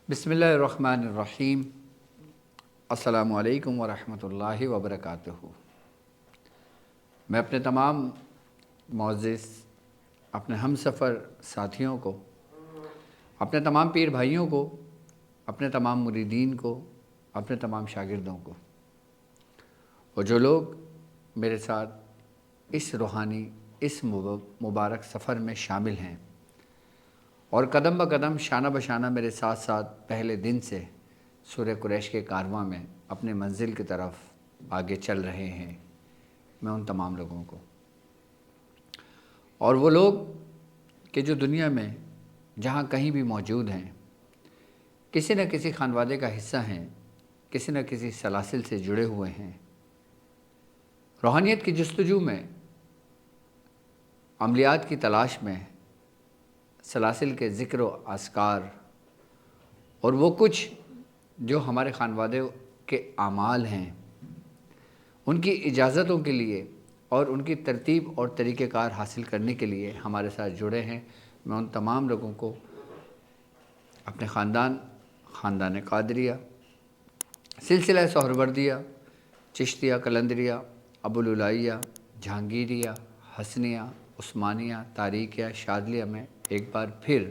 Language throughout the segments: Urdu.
بسم اللہ الرحمن الرحیم۔ السلام علیکم ورحمۃ اللہ وبرکاتہ۔ میں اپنے تمام معزز اپنے ہم سفر ساتھیوں کو، اپنے تمام پیر بھائیوں کو، اپنے تمام مریدین کو، اپنے تمام شاگردوں کو، اور جو لوگ میرے ساتھ اس روحانی اس مبارک سفر میں شامل ہیں اور قدم بقدم شانہ بشانہ میرے ساتھ ساتھ پہلے دن سے سورہ قریش کے کارواں میں اپنے منزل کی طرف آگے چل رہے ہیں، میں ان تمام لوگوں کو، اور وہ لوگ کہ جو دنیا میں جہاں کہیں بھی موجود ہیں، کسی نہ کسی خانوادے کا حصہ ہیں، کسی نہ کسی سلاسل سے جڑے ہوئے ہیں، روحانیت کی جستجو میں، عملیات کی تلاش میں، سلاسل کے ذکر و اذکار اور وہ کچھ جو ہمارے خانوادے کے اعمال ہیں ان کی اجازتوں کے لیے اور ان کی ترتیب اور طریقہ کار حاصل کرنے کے لیے ہمارے ساتھ جڑے ہیں، میں ان تمام لوگوں کو اپنے خاندان قادریہ، سلسلہ سہروردیہ، چشتیہ، قلندریہ، ابوالعلائیہ، جہانگیریہ، حسنیہ، عثمانیہ، طارقیہ، شاذلیہ میں ایک بار پھر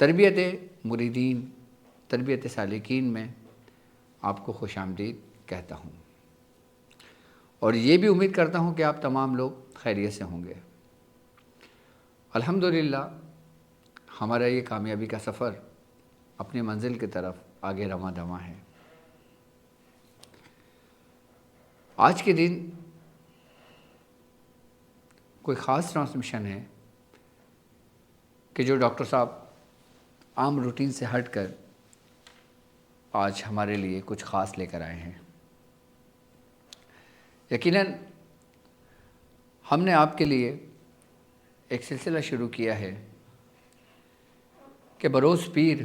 تربیت مریدین، تربیت سالکین میں آپ کو خوش آمدید کہتا ہوں، اور یہ بھی امید کرتا ہوں کہ آپ تمام لوگ خیریت سے ہوں گے۔ الحمدللہ ہمارا یہ کامیابی کا سفر اپنی منزل کی طرف آگے رواں دواں ہے۔ آج کے دن کوئی خاص ٹرانسمیشن ہے کہ جو ڈاکٹر صاحب عام روٹین سے ہٹ کر آج ہمارے لیے کچھ خاص لے کر آئے ہیں۔ یقیناً ہم نے آپ کے لیے ایک سلسلہ شروع کیا ہے کہ بروز پیر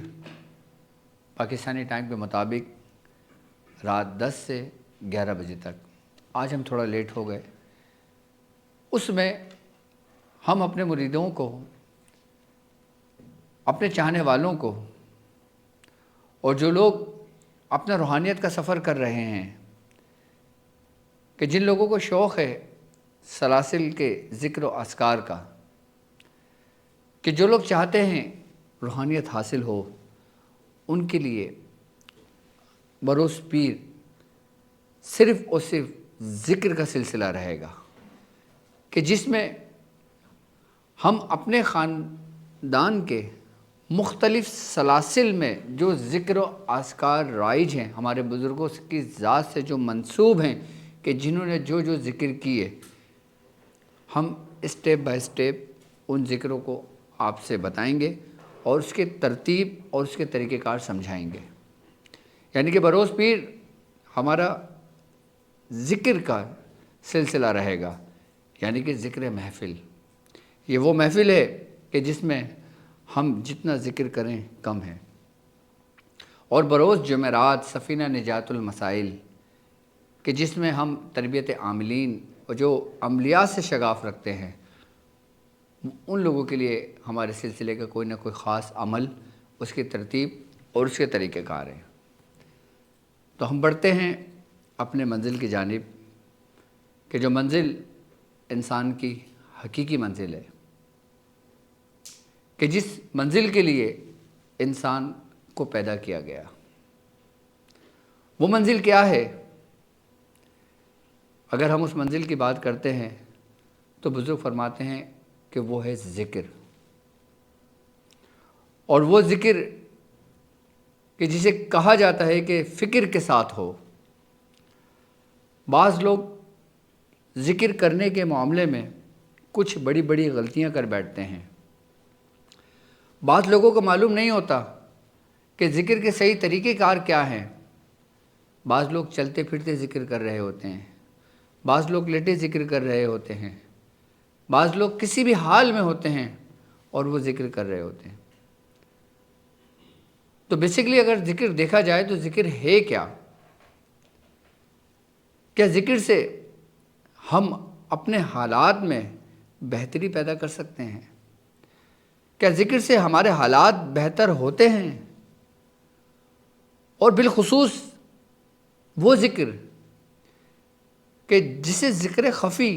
پاکستانی ٹائم کے مطابق رات 10 سے 11 بجے تک، آج ہم تھوڑا لیٹ ہو گئے، اس میں ہم اپنے مریدوں کو، اپنے چاہنے والوں کو، اور جو لوگ اپنا روحانیت کا سفر کر رہے ہیں، کہ جن لوگوں کو شوق ہے سلاسل کے ذکر و اذکار کا، کہ جو لوگ چاہتے ہیں روحانیت حاصل ہو، ان کے لیے بروز پیر صرف اور صرف ذکر کا سلسلہ رہے گا، کہ جس میں ہم اپنے خاندان کے مختلف سلاسل میں جو ذکر و اذکار رائج ہیں، ہمارے بزرگوں کی ذات سے جو منسوب ہیں، کہ جنہوں نے جو جو ذکر کیے، ہم اسٹیپ بائی اسٹیپ ان ذکروں کو آپ سے بتائیں گے اور اس کے ترتیب اور اس کے طریقہ کار سمجھائیں گے۔ یعنی کہ بروز پیر ہمارا ذکر کا سلسلہ رہے گا، یعنی کہ ذکر محفل۔ یہ وہ محفل ہے کہ جس میں ہم جتنا ذکر کریں کم ہے، اور بروز جمعرات سفینہ نجات المسائل، کہ جس میں ہم تربیت عاملین اور جو عملیات سے شغاف رکھتے ہیں، ان لوگوں کے لیے ہمارے سلسلے کا کوئی نہ کوئی خاص عمل، اس کی ترتیب اور اس کے طریقہ کار ہے۔ تو ہم بڑھتے ہیں اپنے منزل کی جانب، کہ جو منزل انسان کی حقیقی منزل ہے، کہ جس منزل کے لیے انسان کو پیدا کیا گیا، وہ منزل کیا ہے؟ اگر ہم اس منزل کی بات کرتے ہیں تو بزرگ فرماتے ہیں کہ وہ ہے ذکر، اور وہ ذکر کہ جسے کہا جاتا ہے کہ فکر کے ساتھ ہو۔ بعض لوگ ذکر کرنے کے معاملے میں کچھ بڑی بڑی غلطیاں کر بیٹھتے ہیں۔ بعض لوگوں کو معلوم نہیں ہوتا کہ ذکر کے صحیح طریقہ کار کیا ہیں۔ بعض لوگ چلتے پھرتے ذکر کر رہے ہوتے ہیں، بعض لوگ لیٹے ذکر کر رہے ہوتے ہیں، بعض لوگ کسی بھی حال میں ہوتے ہیں اور وہ ذکر کر رہے ہوتے ہیں۔ تو بیسیکلی اگر ذکر دیکھا جائے تو ذکر ہے کیا؟ کیا ذکر سے ہم اپنے حالات میں بہتری پیدا کر سکتے ہیں؟ کیا ذکر سے ہمارے حالات بہتر ہوتے ہیں؟ اور بالخصوص وہ ذکر کہ جسے ذکر خفی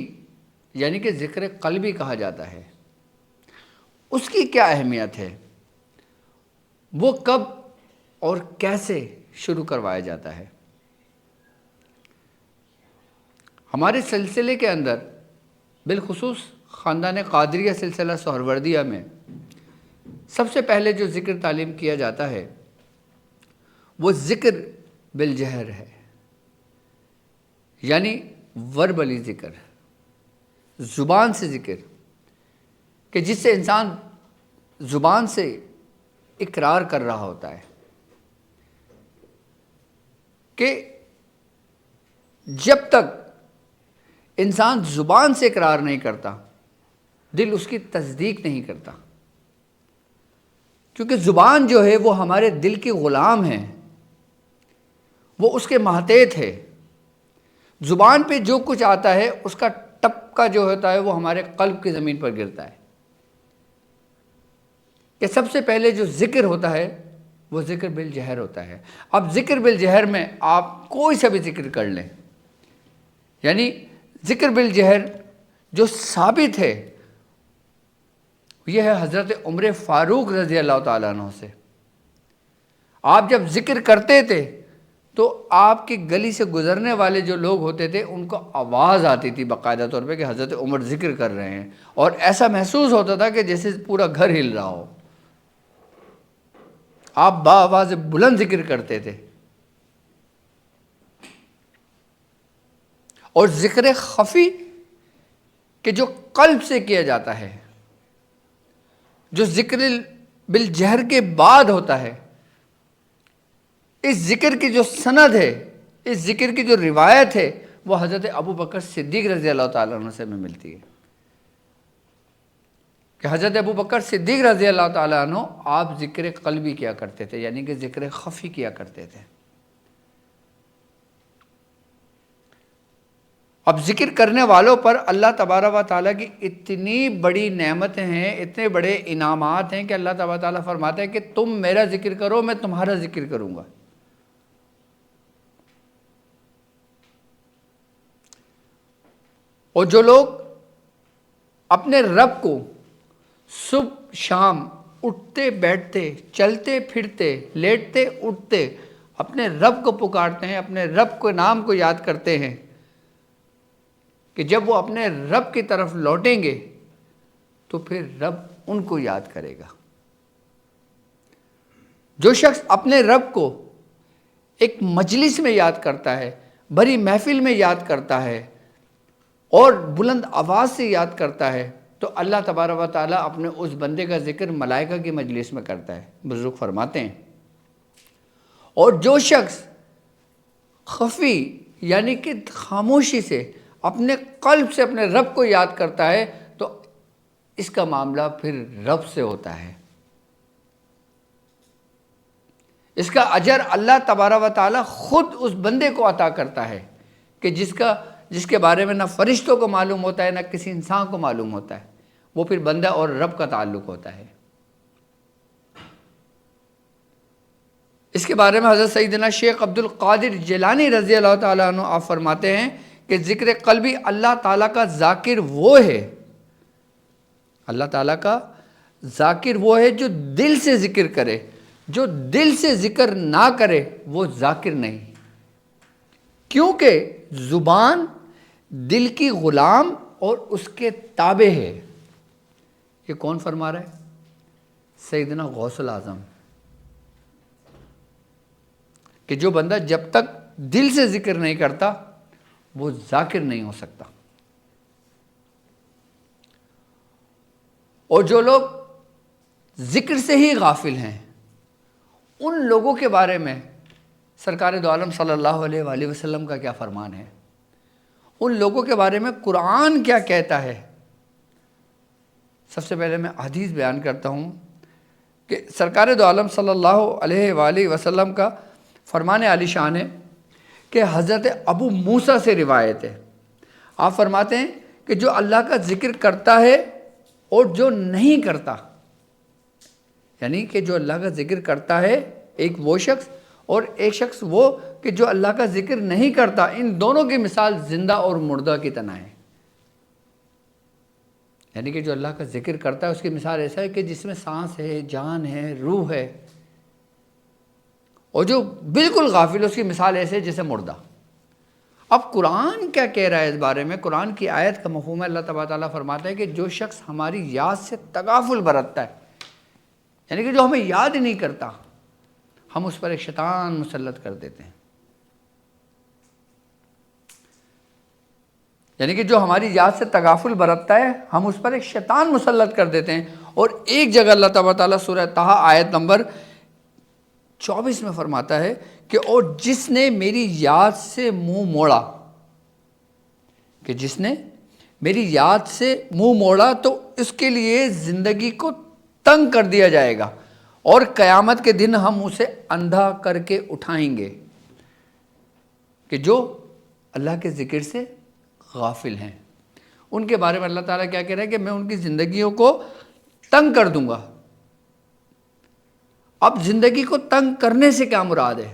یعنی کہ ذکر قلبی کہا جاتا ہے، اس کی کیا اہمیت ہے؟ وہ کب اور کیسے شروع کروایا جاتا ہے؟ ہمارے سلسلے کے اندر بالخصوص خاندان قادریہ سلسلہ سہروردیہ میں سب سے پہلے جو ذکر تعلیم کیا جاتا ہے وہ ذکر بالجہر ہے، یعنی وربلی ذکر، زبان سے ذکر، کہ جس سے انسان زبان سے اقرار کر رہا ہوتا ہے کہ جب تک انسان زبان سے اقرار نہیں کرتا دل اس کی تصدیق نہیں کرتا، کیونکہ زبان جو ہے وہ ہمارے دل کی غلام ہے، وہ اس کے محتاط ہے۔ زبان پہ جو کچھ آتا ہے اس کا ٹپکا جو ہوتا ہے وہ ہمارے قلب کی زمین پر گرتا ہے۔ کہ سب سے پہلے جو ذکر ہوتا ہے وہ ذکر بالجہر ہوتا ہے۔ اب ذکر بالجہر میں آپ کوئی سا بھی ذکر کر لیں، یعنی ذکر بالجہر جو ثابت ہے یہ ہے حضرت عمر فاروق رضی اللہ تعالیٰ عنہ سے۔ آپ جب ذکر کرتے تھے تو آپ کی گلی سے گزرنے والے جو لوگ ہوتے تھے ان کو آواز آتی تھی باقاعدہ طور پہ کہ حضرت عمر ذکر کر رہے ہیں، اور ایسا محسوس ہوتا تھا کہ جیسے پورا گھر ہل رہا ہو۔ آپ بآواز بلند ذکر کرتے تھے۔ اور ذکر خفی کہ جو قلب سے کیا جاتا ہے، جو ذکر بالجہر کے بعد ہوتا ہے، اس ذکر کی جو سند ہے، اس ذکر کی جو روایت ہے وہ حضرت ابو بکر صدیق رضی اللہ تعالیٰ عنہ سے میں ملتی ہے کہ حضرت ابو بکر صدیق رضی اللہ تعالیٰ عنہ آپ ذکر قلبی کیا کرتے تھے، یعنی کہ ذکر خفی کیا کرتے تھے۔ اب ذکر کرنے والوں پر اللہ تبارک و تعالیٰ کی اتنی بڑی نعمتیں ہیں، اتنے بڑے انعامات ہیں کہ اللہ تبارک و تعالیٰ فرماتا ہے کہ تم میرا ذکر کرو میں تمہارا ذکر کروں گا۔ اور جو لوگ اپنے رب کو صبح شام اٹھتے بیٹھتے چلتے پھرتے لیٹتے اٹھتے اپنے رب کو پکارتے ہیں، اپنے رب کے نام کو یاد کرتے ہیں، کہ جب وہ اپنے رب کی طرف لوٹیں گے تو پھر رب ان کو یاد کرے گا۔ جو شخص اپنے رب کو ایک مجلس میں یاد کرتا ہے، بڑی محفل میں یاد کرتا ہے اور بلند آواز سے یاد کرتا ہے تو اللہ تبارک و تعالیٰ اپنے اس بندے کا ذکر ملائکہ کی مجلس میں کرتا ہے۔ بزرگ فرماتے ہیں، اور جو شخص خفی یعنی کہ خاموشی سے اپنے قلب سے اپنے رب کو یاد کرتا ہے تو اس کا معاملہ پھر رب سے ہوتا ہے۔ اس کا اجر اللہ تبارک و تعالیٰ خود اس بندے کو عطا کرتا ہے کہ جس کے بارے میں نہ فرشتوں کو معلوم ہوتا ہے نہ کسی انسان کو معلوم ہوتا ہے، وہ پھر بندہ اور رب کا تعلق ہوتا ہے۔ اس کے بارے میں حضرت سیدنا شیخ عبد القادر جیلانی رضی اللہ تعالیٰ عنہ آپ فرماتے ہیں کہ ذکر قلبی اللہ تعالیٰ کا ذاکر وہ ہے، اللہ تعالیٰ کا ذاکر وہ ہے جو دل سے ذکر کرے، جو دل سے ذکر نہ کرے وہ ذاکر نہیں، کیونکہ زبان دل کی غلام اور اس کے تابع ہے۔ یہ کون فرما رہا ہے؟ سیدنا غوث الاعظم، کہ جو بندہ جب تک دل سے ذکر نہیں کرتا وہ ذاکر نہیں ہو سکتا۔ اور جو لوگ ذکر سے ہی غافل ہیں ان لوگوں کے بارے میں سرکار دو عالم صلی اللہ علیہ وآلہ وسلم کا کیا فرمان ہے؟ ان لوگوں کے بارے میں قرآن کیا کہتا ہے؟ سب سے پہلے میں حدیث بیان کرتا ہوں کہ سرکار دو عالم صلی اللہ علیہ وآلہ وسلم کا فرمان عالی شان ہے کہ حضرت ابو موسیٰ سے روایت ہے، آپ فرماتے ہیں کہ جو اللہ کا ذکر کرتا ہے اور جو نہیں کرتا یعنی کہ جو اللہ کا ذکر کرتا ہے ایک وہ شخص، اور ایک شخص وہ کہ جو اللہ کا ذکر نہیں کرتا، ان دونوں کی مثال زندہ اور مردہ کی طرح ہے۔ یعنی کہ جو اللہ کا ذکر کرتا ہے اس کی مثال ایسا ہے کہ جس میں سانس ہے، جان ہے، روح ہے، اور جو بالکل غافل ہے اس کی مثال ایسے ہے جیسے مردہ۔ اب قرآن کیا کہہ رہا ہے اس بارے میں؟ قرآن کی آیت کا مفہوم ہے، اللہ تبارک تعالیٰ فرماتا ہے کہ جو شخص ہماری یاد سے تغافل برتتا ہے، یعنی کہ جو ہمیں یاد ہی نہیں کرتا، ہم اس پر ایک شیطان مسلط کر دیتے ہیں۔ یعنی کہ جو ہماری یاد سے تغافل برتتا ہے، ہم اس پر ایک شیطان مسلط کر دیتے ہیں۔ اور ایک جگہ اللہ تبارک تعالیٰ سورہ طٰہٰ آیت نمبر 24 میں فرماتا ہے کہ اور جس نے میری یاد سے منہ موڑا، کہ جس نے میری یاد سے منہ موڑا تو اس کے لیے زندگی کو تنگ کر دیا جائے گا، اور قیامت کے دن ہم اسے اندھا کر کے اٹھائیں گے۔ کہ جو اللہ کے ذکر سے غافل ہیں، ان کے بارے میں اللہ تعالیٰ کیا کہہ رہا ہے کہ میں ان کی زندگیوں کو تنگ کر دوں گا۔ اب زندگی کو تنگ کرنے سے کیا مراد ہے؟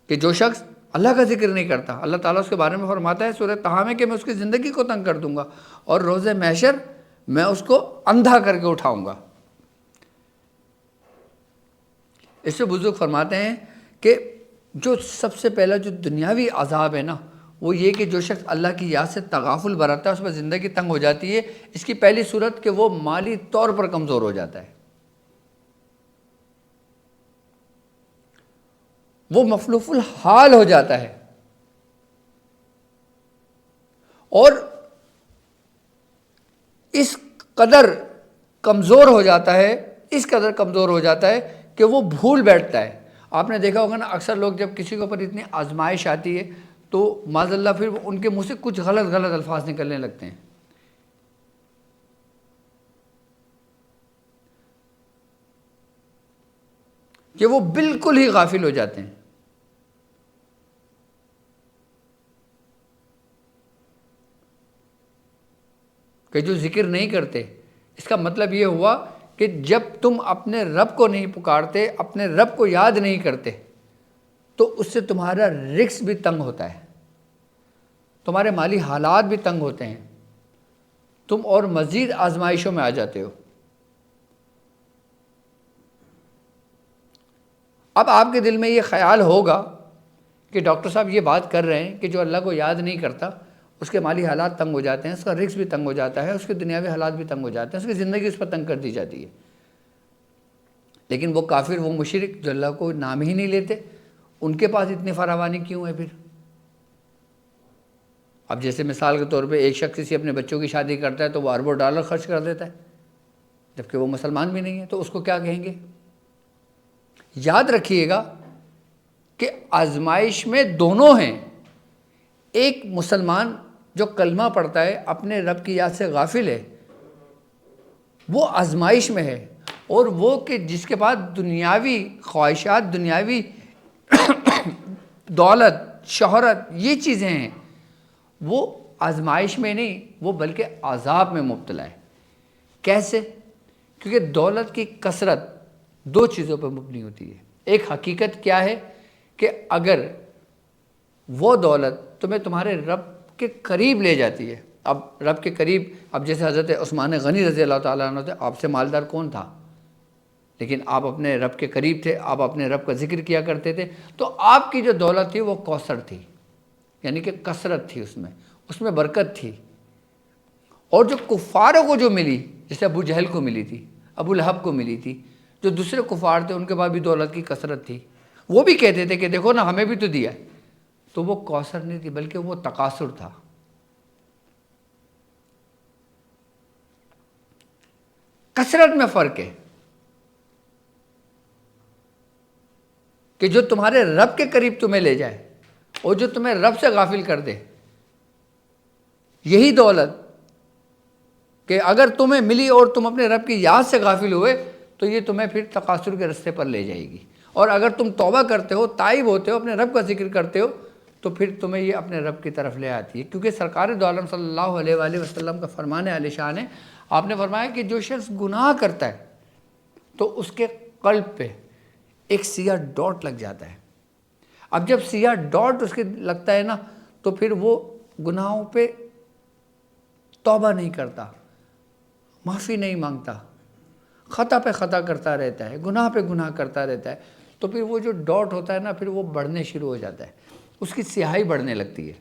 کہ جو شخص اللہ کا ذکر نہیں کرتا، اللہ تعالیٰ اس کے بارے میں فرماتا ہے سورہ طٰہٰ میں کہ میں اس کی زندگی کو تنگ کر دوں گا، اور روز محشر میں اس کو اندھا کر کے اٹھاؤں گا۔ اس سے بزرگ فرماتے ہیں کہ جو سب سے پہلا جو دنیاوی عذاب ہے نا، وہ یہ کہ جو شخص اللہ کی یاد سے تغافل برتتا ہے اس پر زندگی تنگ ہو جاتی ہے۔ اس کی پہلی صورت کہ وہ مالی طور پر کمزور ہو جاتا ہے، وہ مفلوف الحال ہو جاتا ہے، اور اس قدر کمزور ہو جاتا ہے، اس قدر کمزور ہو جاتا ہے کہ وہ بھول بیٹھتا ہے۔ آپ نے دیکھا ہوگا نا، اکثر لوگ جب کسی کے اوپر اتنی آزمائش آتی ہے تو معاذ اللہ پھر ان کے منہ سے کچھ غلط الفاظ نکلنے لگتے ہیں۔ کہ وہ بالکل ہی غافل ہو جاتے ہیں۔ کہ جو ذکر نہیں کرتے، اس کا مطلب یہ ہوا کہ جب تم اپنے رب کو نہیں پکارتے، اپنے رب کو یاد نہیں کرتے، تو اس سے تمہارا رزق بھی تنگ ہوتا ہے، تمہارے مالی حالات بھی تنگ ہوتے ہیں، تم اور مزید آزمائشوں میں آ جاتے ہو۔ اب آپ کے دل میں یہ خیال ہوگا کہ ڈاکٹر صاحب یہ بات کر رہے ہیں کہ جو اللہ کو یاد نہیں کرتا اس کے مالی حالات تنگ ہو جاتے ہیں، اس کا رزق بھی تنگ ہو جاتا ہے، اس کے دنیاوی حالات بھی تنگ ہو جاتے ہیں، اس کی زندگی اس پر تنگ کر دی جاتی ہے۔ لیکن وہ کافر، وہ مشرک جو اللہ کو نام ہی نہیں لیتے، ان کے پاس اتنی فراوانی کیوں ہے پھر؟ اب جیسے مثال کے طور پہ ایک شخص کسی اپنے بچوں کی شادی کرتا ہے تو وہ اربوں ڈالر خرچ کر دیتا ہے، جبکہ وہ مسلمان بھی نہیں ہے، تو اس کو کیا کہیں گے؟ یاد رکھیے گا کہ آزمائش میں دونوں ہیں۔ ایک مسلمان جو کلمہ پڑھتا ہے، اپنے رب کی یاد سے غافل ہے، وہ آزمائش میں ہے، اور وہ کہ جس کے پاس دنیاوی خواہشات، دنیاوی دولت، شہرت، یہ چیزیں ہیں، وہ آزمائش میں نہیں، وہ بلکہ عذاب میں مبتلا ہے۔ کیسے؟ کیونکہ دولت کی کثرت دو چیزوں پر مبنی ہوتی ہے۔ ایک حقیقت کیا ہے کہ اگر وہ دولت تمہیں تمہارے رب کے قریب لے جاتی ہے، اب رب کے قریب، اب جیسے حضرت عثمان غنی رضی اللہ تعالیٰ عنہ تھے، آپ سے مالدار کون تھا، لیکن آپ اپنے رب کے قریب تھے، آپ اپنے رب کا ذکر کیا کرتے تھے، تو آپ کی جو دولت تھی وہ کوثر تھی، یعنی کہ کثرت تھی، اس میں برکت تھی۔ اور جو کفاروں کو جو ملی، جیسے ابو جہل کو ملی تھی، ابو لہب کو ملی تھی، جو دوسرے کفار تھے ان کے پاس بھی دولت کی کثرت تھی، وہ بھی کہتے تھے کہ دیکھو نا ہمیں بھی تو دیا، تو وہ کوثر نہیں تھی بلکہ وہ تکاثر تھا۔ کثرت میں فرق ہے کہ جو تمہارے رب کے قریب تمہیں لے جائے اور جو تمہیں رب سے غافل کر دے، یہی دولت کہ اگر تمہیں ملی اور تم اپنے رب کی یاد سے غافل ہوئے تو یہ تمہیں پھر تکاثر کے رستے پر لے جائے گی، اور اگر تم توبہ کرتے ہو، تائب ہوتے ہو، اپنے رب کا ذکر کرتے ہو، تو پھر تمہیں یہ اپنے رب کی طرف لے آتی ہے، کیونکہ سرکار دو عالم صلی اللہ علیہ وآلہ وسلم کا فرمان عالی شان ہے، آپ نے فرمایا کہ جو شخص گناہ کرتا ہے تو اس کے قلب پہ ایک سیاہ ڈاٹ لگ جاتا ہے۔ اب جب سیاہ ڈاٹ اس کے لگتا ہے نا، تو پھر وہ گناہوں پہ توبہ نہیں کرتا، معافی نہیں مانگتا، خطا پہ خطا کرتا رہتا ہے، گناہ پہ گناہ کرتا رہتا ہے، تو پھر وہ جو ڈاٹ ہوتا ہے نا، پھر وہ بڑھنے شروع ہو جاتا ہے، اس کی سیاہی بڑھنے لگتی ہے۔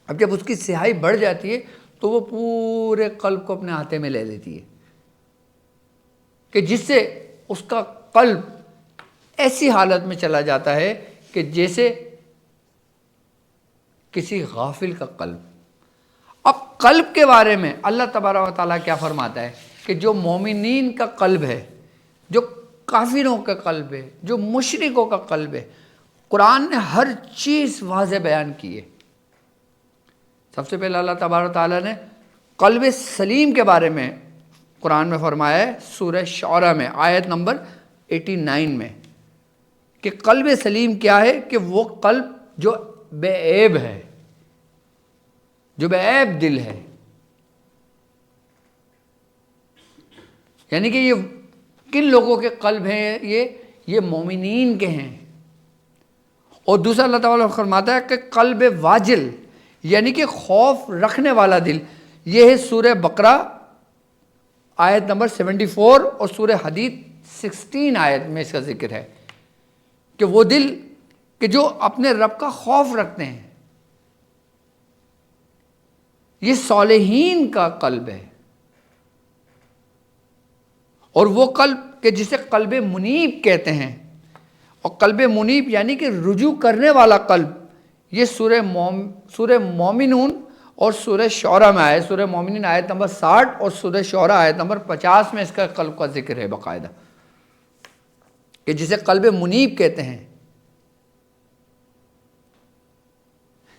اب جب اس کی سیاہی بڑھ جاتی ہے تو وہ پورے قلب کو اپنے ہاتھے میں لے لیتی ہے، کہ جس سے اس کا قلب ایسی حالت میں چلا جاتا ہے کہ جیسے کسی غافل کا قلب۔ اب قلب کے بارے میں اللہ تبارک و تعالیٰ کیا فرماتا ہے کہ جو مومنین کا قلب ہے، جو کافروں کا قلب ہے، جو مشرکوں کا قلب ہے، قرآن نے ہر چیز واضح بیان کی ہے۔ سب سے پہلے اللہ تبارک و تعالیٰ نے قلب سلیم کے بارے میں قرآن میں فرمایا ہے، سورہ شعراء میں آیت نمبر 89 میں، کہ قلب سلیم کیا ہے؟ کہ وہ قلب جو بے عیب ہے، جو بے عیب دل ہے، یعنی کہ یہ کن لوگوں کے قلب ہیں؟ یہ مومنین کے ہیں۔ اور دوسرا اللہ تعالیٰ فرماتا ہے کہ قلب واجل، یعنی کہ خوف رکھنے والا دل، یہ ہے سورہ بقرہ آیت نمبر 74 اور سورہ حدید 16 آیت میں اس کا ذکر ہے، کہ وہ دل کہ جو اپنے رب کا خوف رکھتے ہیں، یہ صالحین کا قلب ہے۔ اور وہ قلب کہ جسے قلب منیب کہتے ہیں، اور قلب منیب یعنی کہ رجوع کرنے والا قلب، یہ سورہ مومنون اور سورہ شعراء میں آئے، سورہ مومنین آیت نمبر 60 اور سورہ شعراء آیت نمبر 50 میں اس کا قلب کا ذکر ہے باقاعدہ، کہ جسے قلب منیب کہتے ہیں،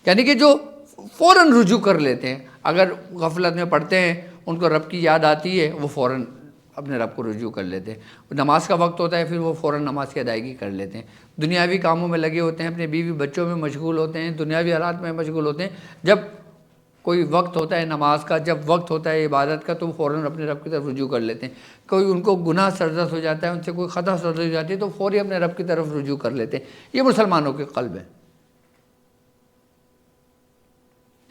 یعنی کہ جو فوراً رجوع کر لیتے ہیں، اگر غفلت میں پڑھتے ہیں، ان کو رب کی یاد آتی ہے، وہ فوراً اپنے رب کو رجوع کر لیتے ہیں۔ نماز کا وقت ہوتا ہے، پھر وہ فوراً نماز کی ادائیگی کر لیتے ہیں، دنیاوی کاموں میں لگے ہوتے ہیں، اپنے بیوی بچوں میں مشغول ہوتے ہیں، دنیاوی حالات میں مشغول ہوتے ہیں۔ جب کوئی وقت ہوتا ہے نماز کا، جب وقت ہوتا ہے عبادت کا، تو وہ فوراً اپنے رب کی طرف رجوع کر لیتے ہیں۔ کوئی ان کو گناہ سرزد ہو جاتا ہے، ان سے کوئی خطا سرزد ہو جاتی ہے، تو فوری اپنے رب کی طرف رجوع کر لیتے ہیں۔ یہ مسلمانوں کے قلب ہے،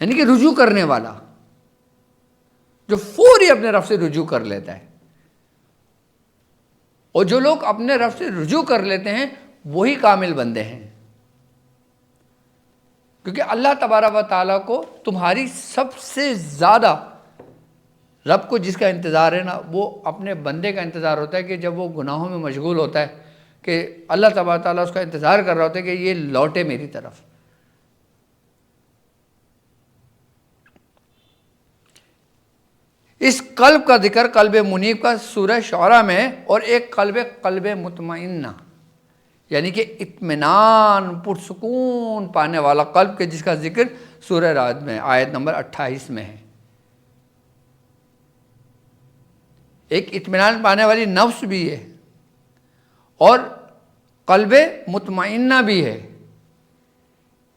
یعنی کہ رجوع کرنے والا، جو فوری اپنے رب سے رجوع کر لیتا ہے۔ اور جو لوگ اپنے رب سے رجوع کر لیتے ہیں وہی کامل بندے ہیں، کیونکہ اللہ تبارک و تعالیٰ کو تمہاری سب سے زیادہ، رب کو جس کا انتظار ہے نا، وہ اپنے بندے کا انتظار ہوتا ہے، کہ جب وہ گناہوں میں مشغول ہوتا ہے، کہ اللہ تبارک و تعالیٰ اس کا انتظار کر رہا ہوتا ہے کہ یہ لوٹے میری طرف۔ اس قلب کا ذکر قلب منیب کا سورہ شعراء میں، اور ایک قلب مطمئنہ، یعنی کہ اطمینان پرسکون پانے والا قلب، کے جس کا ذکر سورہ رعد میں آیت نمبر 28 میں ہے۔ ایک اطمینان پانے والی نفس بھی ہے اور قلب مطمئنہ بھی ہے۔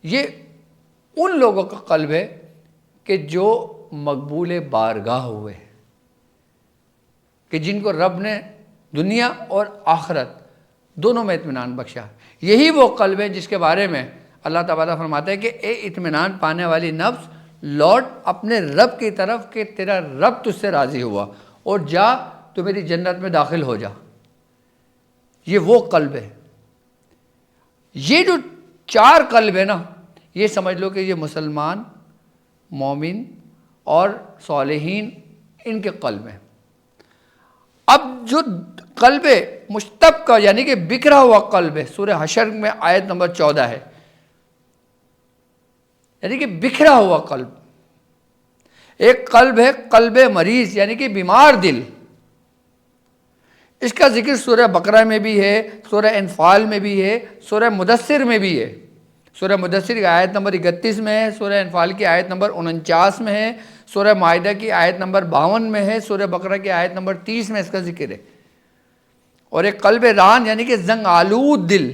یہ ان لوگوں کا قلب ہے کہ جو مقبول بارگاہ ہوئے، کہ جن کو رب نے دنیا اور آخرت دونوں میں اطمینان بخشا۔ یہی وہ قلب ہے جس کے بارے میں اللہ تعالیٰ فرماتا ہے کہ اے اطمینان پانے والی نفس، لوٹ اپنے رب کی طرف، کہ تیرا رب تجھ سے راضی ہوا، اور جا تو میری جنت میں داخل ہو جا۔ یہ وہ قلب ہے۔ یہ جو 4 قلب ہے نا، یہ سمجھ لو کہ یہ مسلمان، مومن اور صالحین، ان کے قلب ہیں۔ اب جو قلب مشتب کا، یعنی کہ بکھرا ہوا قلب ہے، سورہ حشر میں آیت نمبر 14 ہے، یعنی کہ بکھرا ہوا قلب۔ ایک قلب ہے قلب مریض، یعنی کہ بیمار دل، اس کا ذکر سورہ بقرہ میں بھی ہے، سورہ انفال میں بھی ہے، سورہ مدثر میں بھی ہے۔ سورہ مدثر کی آیت نمبر 31 میں ہے، سورہ انفال کی آیت نمبر 49 میں ہے، سورہ مائدہ کی آیت نمبر 52 میں ہے، سورہ بقرہ کی آیت نمبر 30 میں اس کا ذکر ہے۔ اور ایک قلب ران، یعنی کہ زنگ آلود دل،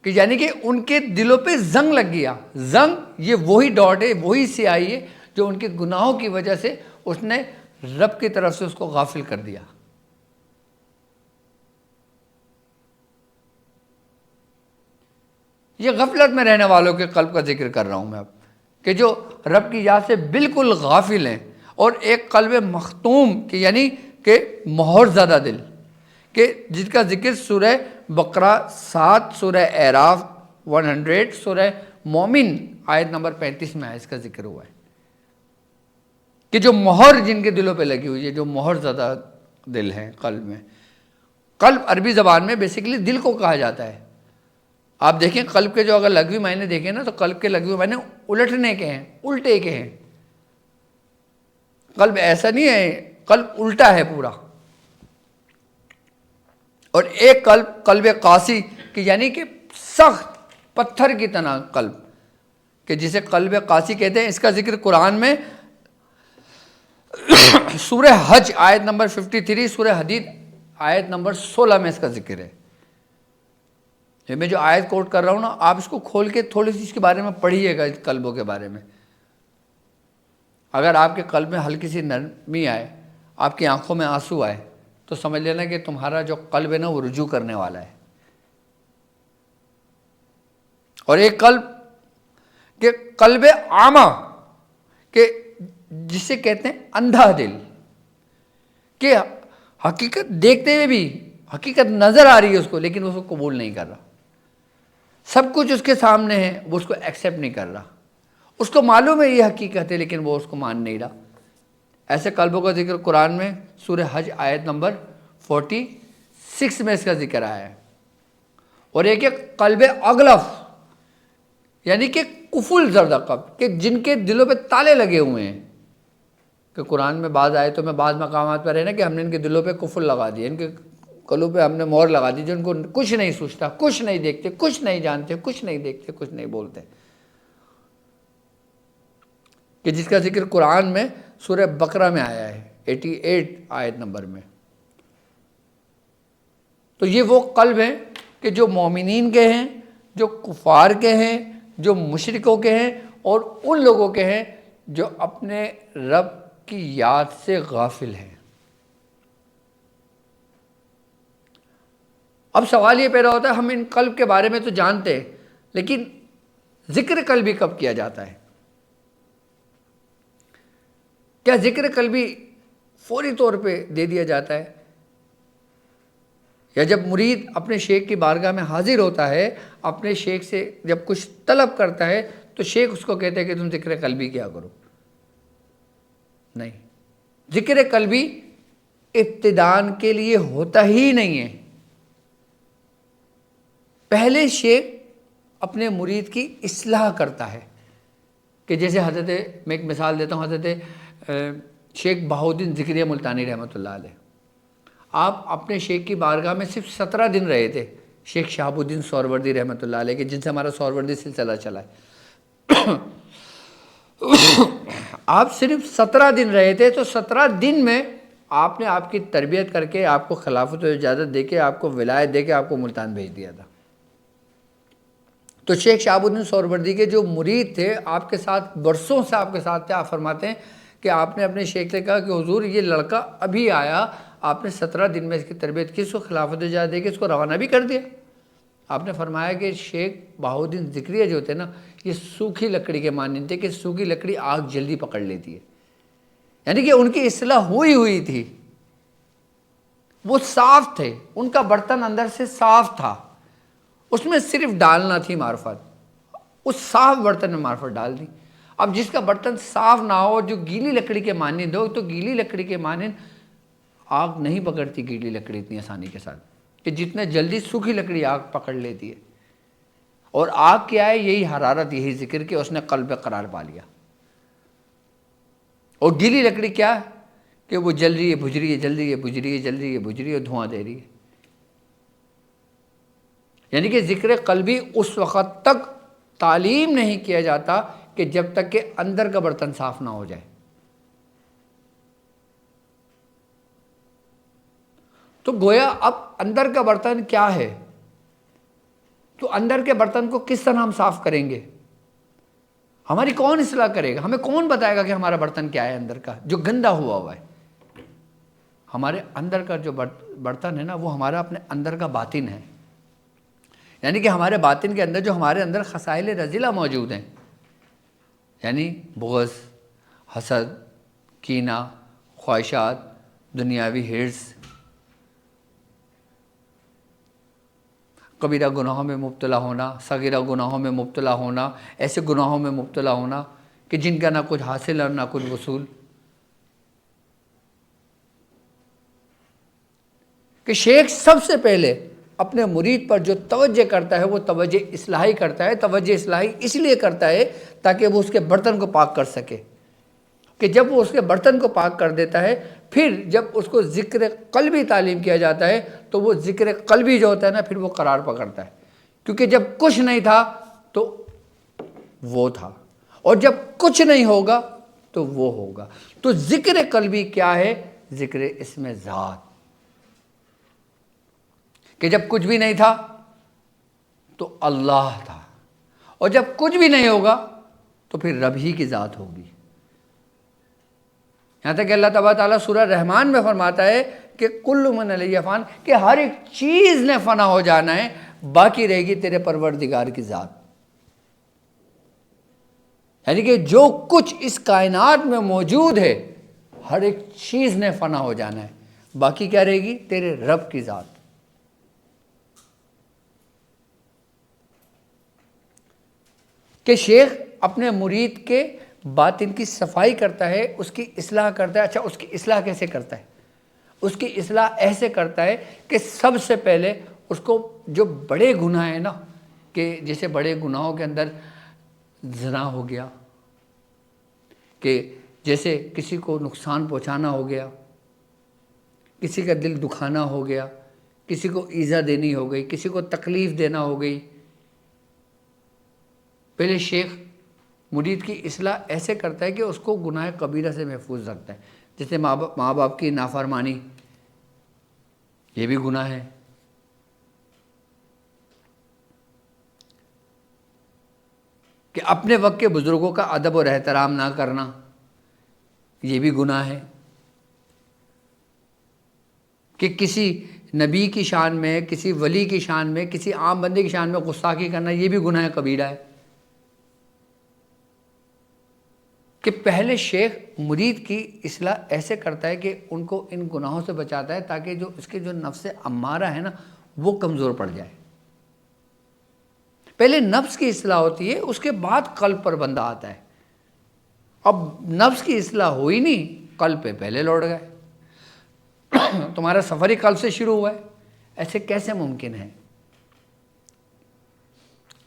کہ یعنی کہ ان کے دلوں پہ زنگ لگ گیا. زنگ یہ وہی ڈاٹ ہے, وہی سیاہی ہے جو ان کے گناہوں کی وجہ سے اس نے رب کی طرف سے اس کو غافل کر دیا. یہ غفلت میں رہنے والوں کے قلب کا ذکر کر رہا ہوں میں اب, کہ جو رب کی یاد سے بالکل غافل ہیں. اور ایک قلب مختوم کہ یعنی کہ مہر زدہ دل, کہ جس کا ذکر سورہ بقرہ 7, سورہ اعراف 100, سورہ مومن آیت نمبر 35 میں ہے, اس کا ذکر ہوا ہے. کہ جو مہر جن کے دلوں پہ لگی ہوئی ہے, جو مہر زدہ دل ہیں قلب میں. قلب عربی زبان میں بیسیکلی دل کو کہا جاتا ہے. آپ دیکھیں قلب کے جو اگر لغوی معنی دیکھیں نا, تو قلب کے لغوی معنی الٹنے کے ہیں, الٹے کے ہیں. قلب ایسا نہیں ہے, قلب الٹا ہے پورا. اور ایک قلب قاسی کہ یعنی کہ سخت پتھر کی طرح قلب, کہ جسے قلب قاسی کہتے ہیں. اس کا ذکر قرآن میں سورہ حج آیت نمبر 53, سورہ حدید آیت نمبر 16 میں اس کا ذکر ہے. میں جو آیت کوٹ کر رہا ہوں نا, آپ اس کو کھول کے تھوڑی سی اس کے بارے میں پڑھیے گا, اس قلبوں کے بارے میں. اگر آپ کے قلب میں ہلکی سی نرمی آئے, آپ کی آنکھوں میں آنسو آئے, تو سمجھ لینا کہ تمہارا جو قلب ہے نا وہ رجوع کرنے والا ہے. اور ایک قلب کہ قلب عامہ, کہ جسے کہتے ہیں اندھا دل, کہ حقیقت دیکھتے ہوئے بھی حقیقت نظر آ رہی ہے اس کو, لیکن اس کو قبول نہیں کر رہا. سب کچھ اس کے سامنے ہے, وہ اس کو ایکسیپٹ نہیں کر رہا. اس کو معلوم ہے یہ حقیقت ہے, لیکن وہ اس کو مان نہیں رہا. ایسے قلبوں کا ذکر قرآن میں سورہ حج آیت نمبر 46 میں اس کا ذکر آیا ہے. اور ایک قلب اغلف, یعنی کہ قفل زدہ قلب, کہ جن کے دلوں پہ تالے لگے ہوئے ہیں. کہ قرآن میں بعض آیتوں میں بعض مقامات پر ہے نا کہ ہم نے ان کے دلوں پہ قفل لگا دیے, ان کے قلوب پہ ہم نے مہر لگا دی, جو ان کو کچھ نہیں سوچتا, کچھ نہیں دیکھتے, کچھ نہیں جانتے, کچھ نہیں دیکھتے, کچھ نہیں بولتے. کہ جس کا ذکر قرآن میں سورہ بقرہ میں آیا ہے 88 آیت نمبر میں. تو یہ وہ قلب ہیں کہ جو مومنین کے ہیں, جو کفار کے ہیں, جو مشرکوں کے ہیں, اور ان لوگوں کے ہیں جو اپنے رب کی یاد سے غافل ہیں. اب سوال یہ پیدا ہوتا ہے, ہم ان قلب کے بارے میں تو جانتے ہیں, لیکن ذکر قلبی کب کیا جاتا ہے؟ کیا ذکر قلبی فوری طور پہ دے دیا جاتا ہے؟ یا جب مرید اپنے شیخ کی بارگاہ میں حاضر ہوتا ہے, اپنے شیخ سے جب کچھ طلب کرتا ہے, تو شیخ اس کو کہتے ہیں کہ تم ذکر قلبی کیا کرو؟ نہیں, ذکر قلبی ابتدان کے لیے ہوتا ہی نہیں ہے. پہلے شیخ اپنے مرید کی اصلاح کرتا ہے. کہ جیسے حضرت, میں ایک مثال دیتا ہوں, حضرت شیخ بہاؤالدین ذکریہ ملتانی رحمۃ اللہ علیہ, آپ اپنے شیخ کی بارگاہ میں صرف 17 دن رہے تھے. شیخ شہاب الدین سہروردی رحمۃ اللہ علیہ, کہ جن سے ہمارا سہروردی سلسلہ چلا ہے. آپ صرف 17 دن رہے تھے, تو 17 دن میں آپ نے آپ کی تربیت کر کے, آپ کو خلافت و اجازت دے کے, آپ کو ولایت دے کے آپ کو ملتان بھیج دیا تھا. تو شیخ شہاب الدین سہروردی کے جو مرید تھے, آپ کے ساتھ برسوں سے آپ کے ساتھ تھے, آپ فرماتے ہیں کہ آپ نے اپنے شیخ سے کہا کہ حضور یہ لڑکا ابھی آیا, آپ نے 17 دن میں اس کی تربیت کی, اس کو خلافت اجازت دے کے اس کو روانہ بھی کر دیا. آپ نے فرمایا کہ شیخ بہاؤالدین ذکریہ جو تھے نا, یہ سوکھی لکڑی کے مانند تھے, کہ سوکھی لکڑی آگ جلدی پکڑ لیتی ہے. یعنی کہ ان کی اصلاح ہوئی تھی, وہ صاف تھے, ان کا برتن اندر سے صاف تھا, اس میں صرف ڈالنا تھی معرفت. اس صاف برتن میں معرفت ڈال دی. اب جس کا برتن صاف نہ ہو, جو گیلی لکڑی کے مانند ہو, تو گیلی لکڑی کے مانند آگ نہیں پکڑتی گیلی لکڑی اتنی آسانی کے ساتھ, کہ جتنے جلدی سوکھی لکڑی آگ پکڑ لیتی ہے. اور آگ کیا ہے؟ یہی حرارت, یہی ذکر, کہ اس نے قلب قرار پا لیا. اور گیلی لکڑی کیا ہے؟ کہ وہ جل رہی ہے, بجھ رہی ہے, جل رہی ہے, بجھ رہی ہے, جل رہی ہے, بجھ رہی ہے, دھواں دے رہی ہے. یعنی کہ ذکر قلبی اس وقت تک تعلیم نہیں کیا جاتا کہ جب تک کہ اندر کا برتن صاف نہ ہو جائے. تو گویا اب اندر کا برتن کیا ہے؟ تو اندر کے برتن کو کس طرح ہم صاف کریں گے؟ ہماری کون اصلاح کرے گا؟ ہمیں کون بتائے گا کہ ہمارا برتن کیا ہے اندر کا جو گندا ہوا ہے؟ ہمارے اندر کا جو برتن ہے نا، وہ ہمارا اپنے اندر کا باطن ہے، یعنی کہ ہمارے باطن کے اندر جو ہمارے اندر خصائل رذیلہ موجود ہیں، یعنی بغض، حسد، کینہ، خواہشات، دنیاوی حرص، کبیرہ گناہوں میں مبتلا ہونا، صغیرہ گناہوں میں مبتلا ہونا، ایسے گناہوں میں مبتلا ہونا کہ جن کا نہ کچھ حاصل اور نہ کچھ وصول، کہ شیخ سب سے پہلے اپنے مرید پر جو توجہ کرتا ہے وہ توجہ اصلاحی کرتا ہے۔ توجہ اصلاحی اس لیے کرتا ہے تاکہ وہ اس کے برتن کو پاک کر سکے، کہ جب وہ اس کے برتن کو پاک کر دیتا ہے، پھر جب اس کو ذکر قلبی تعلیم کیا جاتا ہے تو وہ ذکر قلبی جو ہوتا ہے نا، پھر وہ قرار پکڑتا ہے، کیونکہ جب کچھ نہیں تھا تو وہ تھا، اور جب کچھ نہیں ہوگا تو وہ ہوگا۔ تو ذکر قلبی کیا ہے؟ ذکر اسم ذات، کہ جب کچھ بھی نہیں تھا تو اللہ تھا، اور جب کچھ بھی نہیں ہوگا تو پھر رب ہی کی ذات ہوگی۔ یہاں تک کہ اللہ تبارک تعالیٰ سورہ رحمان میں فرماتا ہے کہ کل من علیہ فان، کہ ہر ایک چیز نے فنا ہو جانا ہے، باقی رہے گی تیرے پروردگار کی ذات۔ یعنی کہ جو کچھ اس کائنات میں موجود ہے، ہر ایک چیز نے فنا ہو جانا ہے، باقی کیا رہے گی؟ تیرے رب کی ذات۔ کہ شیخ اپنے مرید کے باطن کی صفائی کرتا ہے، اس کی اصلاح کرتا ہے۔ اچھا، اس کی اصلاح کیسے کرتا ہے؟ اس کی اصلاح ایسے کرتا ہے کہ سب سے پہلے اس کو جو بڑے گناہ ہیں نا، کہ جیسے بڑے گناہوں کے اندر زنا ہو گیا، کہ جیسے کسی کو نقصان پہنچانا ہو گیا، کسی کا دل دکھانا ہو گیا، کسی کو ایذا دینی ہو گئی، کسی کو تکلیف دینا ہو گئی، پہلے شیخ مرید کی اصلاح ایسے کرتا ہے کہ اس کو گناہ کبیرہ سے محفوظ رکھتا ہے۔ جیسے ماں باپ کی نافرمانی، یہ بھی گناہ ہے، کہ اپنے وقت کے بزرگوں کا ادب اور احترام نہ کرنا، یہ بھی گناہ ہے، کہ کسی نبی کی شان میں، کسی ولی کی شان میں، کسی عام بندے کی شان میں گستاخی کرنا، یہ بھی گناہ کبیرہ ہے۔ کہ پہلے شیخ مرید کی اصلاح ایسے کرتا ہے کہ ان کو ان گناہوں سے بچاتا ہے تاکہ جو اس کے جو نفس امارہ ہے نا، وہ کمزور پڑ جائے۔ پہلے نفس کی اصلاح ہوتی ہے، اس کے بعد قلب پر بندہ آتا ہے۔ اب نفس کی اصلاح ہوئی نہیں، قلب پہ پہلے لوٹ گئے۔ تمہارا سفر ہی قلب سے شروع ہوا ہے، ایسے کیسے ممکن ہے؟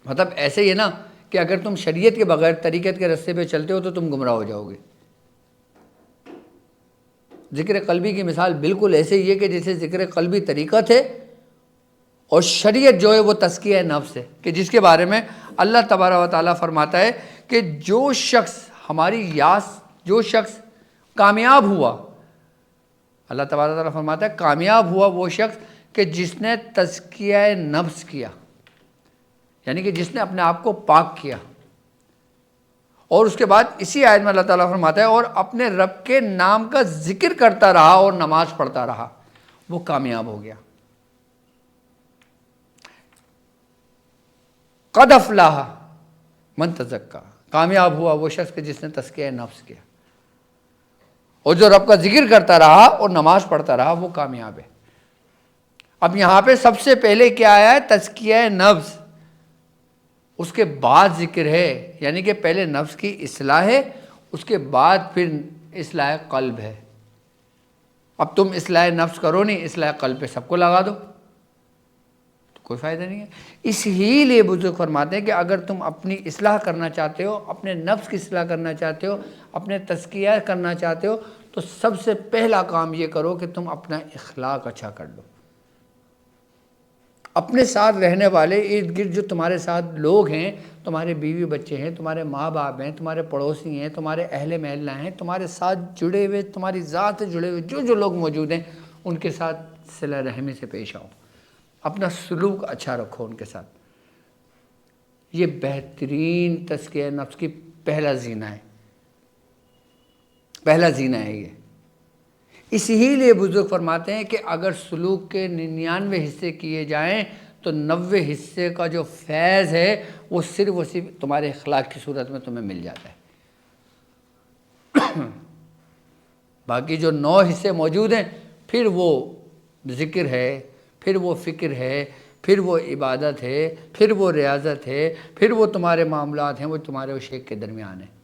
مطلب ایسے ہی نا کہ اگر تم شریعت کے بغیر طریقت کے رستے پہ چلتے ہو تو تم گمراہ ہو جاؤ گے۔ ذکر قلبی کی مثال بالکل ایسے ہی ہے کہ جیسے ذکر قلبی طریقت ہے اور شریعت جو ہے وہ تزکیہ نفس ہے، کہ جس کے بارے میں اللہ تبارک و تعالیٰ فرماتا ہے کہ جو شخص جو شخص کامیاب ہوا، اللہ تبارک و تعالیٰ فرماتا ہے کامیاب ہوا وہ شخص کہ جس نے تزکیہ نفس کیا، یعنی کہ جس نے اپنے آپ کو پاک کیا۔ اور اس کے بعد اسی آیت میں اللہ تعالیٰ فرماتا ہے اور اپنے رب کے نام کا ذکر کرتا رہا اور نماز پڑھتا رہا، وہ کامیاب ہو گیا۔ قد افلح من تزکا، کامیاب ہوا وہ شخص کہ جس نے تزکیہ نفس کیا، اور جو رب کا ذکر کرتا رہا اور نماز پڑھتا رہا وہ کامیاب ہے۔ اب یہاں پہ سب سے پہلے کیا آیا ہے؟ تزکیہ نفس، اس کے بعد ذکر ہے، یعنی کہ پہلے نفس کی اصلاح ہے، اس کے بعد پھر اصلاح قلب ہے۔ اب تم اصلاح نفس کرو نہیں، اصلاح قلب پہ سب کو لگا دو تو کوئی فائدہ نہیں ہے۔ اس ہی لیے بزرگ فرماتے ہیں کہ اگر تم اپنی اصلاح کرنا چاہتے ہو، اپنے نفس کی اصلاح کرنا چاہتے ہو، اپنے تزکیہ کرنا چاہتے ہو، تو سب سے پہلا کام یہ کرو کہ تم اپنا اخلاق اچھا کر لو۔ اپنے ساتھ رہنے والے ارد گرد جو تمہارے ساتھ لوگ ہیں، تمہارے بیوی بچے ہیں، تمہارے ماں باپ ہیں، تمہارے پڑوسی ہیں، تمہارے اہل محلہ ہیں، تمہارے ساتھ جڑے ہوئے، تمہاری ذات سے جڑے ہوئے جو لوگ موجود ہیں، ان کے ساتھ صلہ رحمی سے پیش آؤ، اپنا سلوک اچھا رکھو ان کے ساتھ۔ یہ بہترین تزکیہ نفس کی پہلا زینہ ہے، پہلا زینہ ہے یہ۔ اسی لیے بزرگ فرماتے ہیں کہ اگر سلوک کے 99 حصے کیے جائیں تو 90 حصے کا جو فیض ہے وہ صرف تمہارے اخلاق کی صورت میں تمہیں مل جاتا ہے۔ باقی جو 9 حصے موجود ہیں، پھر وہ ذکر ہے، پھر وہ فکر ہے، پھر وہ عبادت ہے، پھر وہ ریاضت ہے، پھر وہ تمہارے معاملات ہیں، وہ تمہارے و شیخ کے درمیان ہیں۔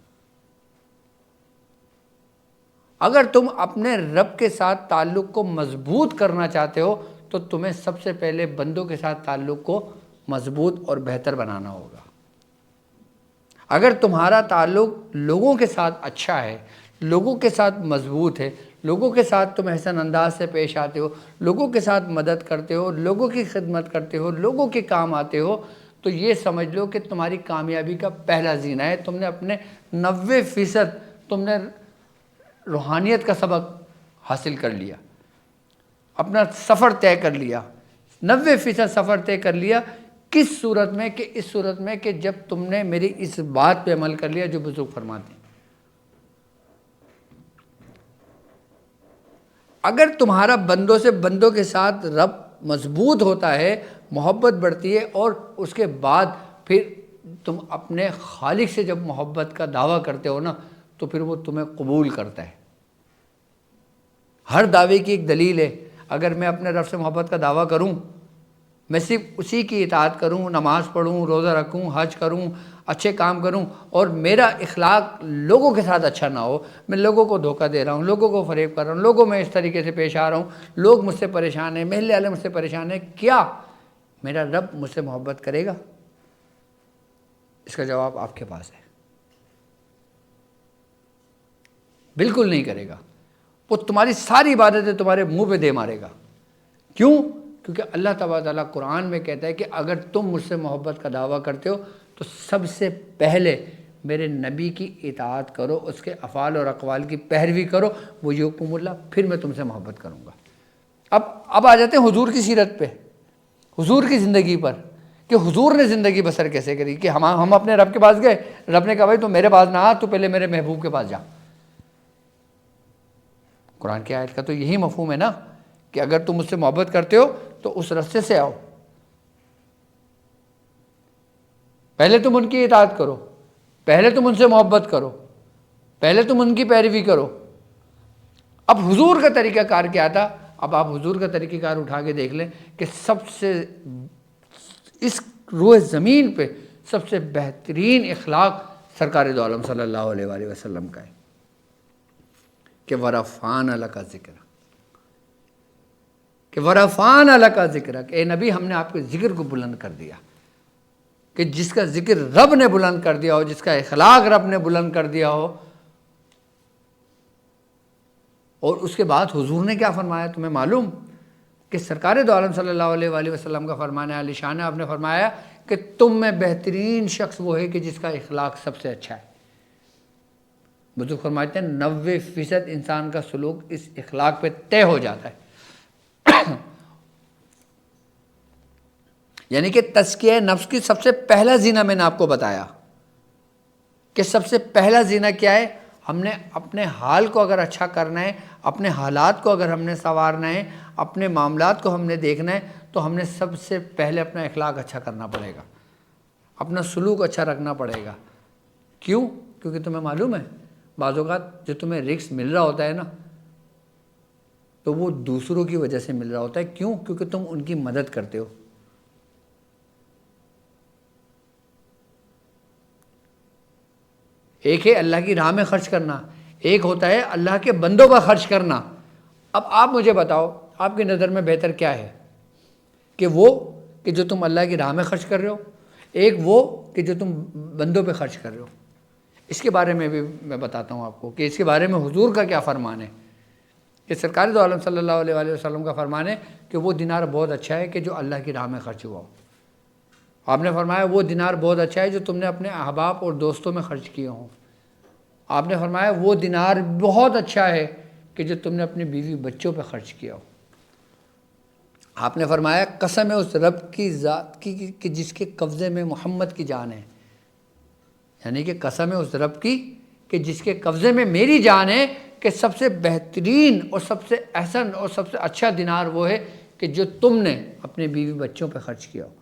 اگر تم اپنے رب کے ساتھ تعلق کو مضبوط کرنا چاہتے ہو تو تمہیں سب سے پہلے بندوں کے ساتھ تعلق کو مضبوط اور بہتر بنانا ہوگا۔ اگر تمہارا تعلق لوگوں کے ساتھ اچھا ہے، لوگوں کے ساتھ مضبوط ہے، لوگوں کے ساتھ تم احسن انداز سے پیش آتے ہو، لوگوں کے ساتھ مدد کرتے ہو، لوگوں کی خدمت کرتے ہو، لوگوں کے کام آتے ہو، تو یہ سمجھ لو کہ تمہاری کامیابی کا پہلا زینہ ہے۔ تم نے اپنے 90% تم نے روحانیت کا سبق حاصل کر لیا، اپنا سفر طے کر لیا، 90% سفر طے کر لیا۔ کس صورت میں؟ کہ اس صورت میں کہ جب تم نے میری اس بات پہ عمل کر لیا جو بزرگ فرماتے ہیں۔ اگر تمہارا بندوں کے ساتھ رب مضبوط ہوتا ہے، محبت بڑھتی ہے، اور اس کے بعد پھر تم اپنے خالق سے جب محبت کا دعویٰ کرتے ہو نا، تو پھر وہ تمہیں قبول کرتا ہے۔ ہر دعوے کی ایک دلیل ہے۔ اگر میں اپنے رب سے محبت کا دعویٰ کروں، میں صرف اسی کی اطاعت کروں، نماز پڑھوں، روزہ رکھوں، حج کروں، اچھے کام کروں، اور میرا اخلاق لوگوں کے ساتھ اچھا نہ ہو، میں لوگوں کو دھوکہ دے رہا ہوں، لوگوں کو فریب کر رہا ہوں، لوگوں میں اس طریقے سے پیش آ رہا ہوں، لوگ مجھ سے پریشان ہیں، محلے والے مجھ سے پریشان ہیں، کیا میرا رب مجھ سے محبت کرے گا؟ اس کا جواب آپ کے پاس ہے، بالکل نہیں کرے گا۔ وہ تمہاری ساری عبادتیں تمہارے منہ پہ دے مارے گا۔ کیوں؟ کیونکہ اللہ تبارک تعالیٰ قرآن میں کہتا ہے کہ اگر تم مجھ سے محبت کا دعویٰ کرتے ہو تو سب سے پہلے میرے نبی کی اطاعت کرو، اس کے افعال اور اقوال کی پیروی کرو، وہ یحکم اللہ، پھر میں تم سے محبت کروں گا۔ اب آ جاتے ہیں حضور کی سیرت پہ، حضور کی زندگی پر، کہ حضور نے زندگی بسر کیسے کری۔ کہ ہم اپنے رب کے پاس گئے، رب نے کہا بھائی تو میرے پاس نہ آ، تو پہلے میرے محبوب کے پاس جا۔ قرآن کی آیت کا تو یہی مفہوم ہے نا، کہ اگر تم مجھ سے محبت کرتے ہو تو اس رستے سے آؤ، پہلے تم ان کی اطاعت کرو، پہلے تم ان سے محبت کرو، پہلے تم ان کی پیروی کرو۔ اب حضور کا طریقہ کار کیا تھا؟ اب آپ حضور کا طریقہ کار اٹھا کے دیکھ لیں کہ سب سے اس روئے زمین پہ سب سے بہترین اخلاق سرکار دو عالم صلی اللہ علیہ وآلہ وسلم کا ہے کہ ورفعنا لک ذکرک، کہ ورفعنا لک ذکرک، اے نبی ہم نے آپ کے ذکر کو بلند کر دیا۔ کہ جس کا ذکر رب نے بلند کر دیا ہو، جس کا اخلاق رب نے بلند کر دیا ہو، اور اس کے بعد حضور نے کیا فرمایا تمہیں معلوم؟ کہ سرکار دو عالم صلی اللہ علیہ وآلہ وسلم کا فرمان عالی شان ہے، آپ نے فرمایا کہ تم میں بہترین شخص وہ ہے کہ جس کا اخلاق سب سے اچھا ہے۔ بزرگ فرماتے ہیں 90% انسان کا سلوک اس اخلاق پہ طے ہو جاتا ہے۔ یعنی کہ تزکیہ نفس کی سب سے پہلا زینہ میں نے آپ کو بتایا کہ سب سے پہلا زینہ کیا ہے؟ ہم نے اپنے حال کو اگر اچھا کرنا ہے، اپنے حالات کو اگر ہم نے سنوارنا ہے، اپنے معاملات کو ہم نے دیکھنا ہے، تو ہم نے سب سے پہلے اپنا اخلاق اچھا کرنا پڑے گا، اپنا سلوک اچھا رکھنا پڑے گا۔ کیوں؟ کیونکہ تمہیں معلوم ہے بعض اوقات جو تمہیں رزق مل رہا ہوتا ہے نا، تو وہ دوسروں کی وجہ سے مل رہا ہوتا ہے۔ کیوں؟ کیونکہ تم ان کی مدد کرتے ہو۔ ایک ہے اللہ کی راہ میں خرچ کرنا، ایک ہوتا ہے اللہ کے بندوں پر خرچ کرنا۔ اب آپ مجھے بتاؤ آپ کی نظر میں بہتر کیا ہے؟ کہ وہ کہ جو تم اللہ کی راہ میں خرچ کر رہے ہو، ایک وہ کہ جو تم بندوں پہ خرچ کر رہے ہو۔ اس کے بارے میں بھی میں بتاتا ہوں آپ کو کہ اس کے بارے میں حضور کا کیا فرمان ہے۔ کہ سرکار دو عالم صلی اللہ علیہ وآلہ وسلم کا فرمان ہے کہ وہ دینار بہت اچھا ہے کہ جو اللہ کی راہ میں خرچ ہوا ہو۔ آپ نے فرمایا وہ دینار بہت اچھا ہے جو تم نے اپنے احباب اور دوستوں میں خرچ کیے ہوں۔ آپ نے فرمایا وہ دینار بہت اچھا ہے کہ جو تم نے اپنی بیوی بچوں پہ خرچ کیا ہو۔ آپ نے فرمایا قسم ہے اس رب کی ذات کی کہ جس کے قبضے میں محمد کی جان ہے، یعنی کہ قسم ہے اس رب کی کہ جس کے قبضے میں میری جان ہے، کہ سب سے بہترین اور سب سے احسن اور سب سے اچھا دینار وہ ہے کہ جو تم نے اپنے بیوی بچوں پہ خرچ کیا ہو۔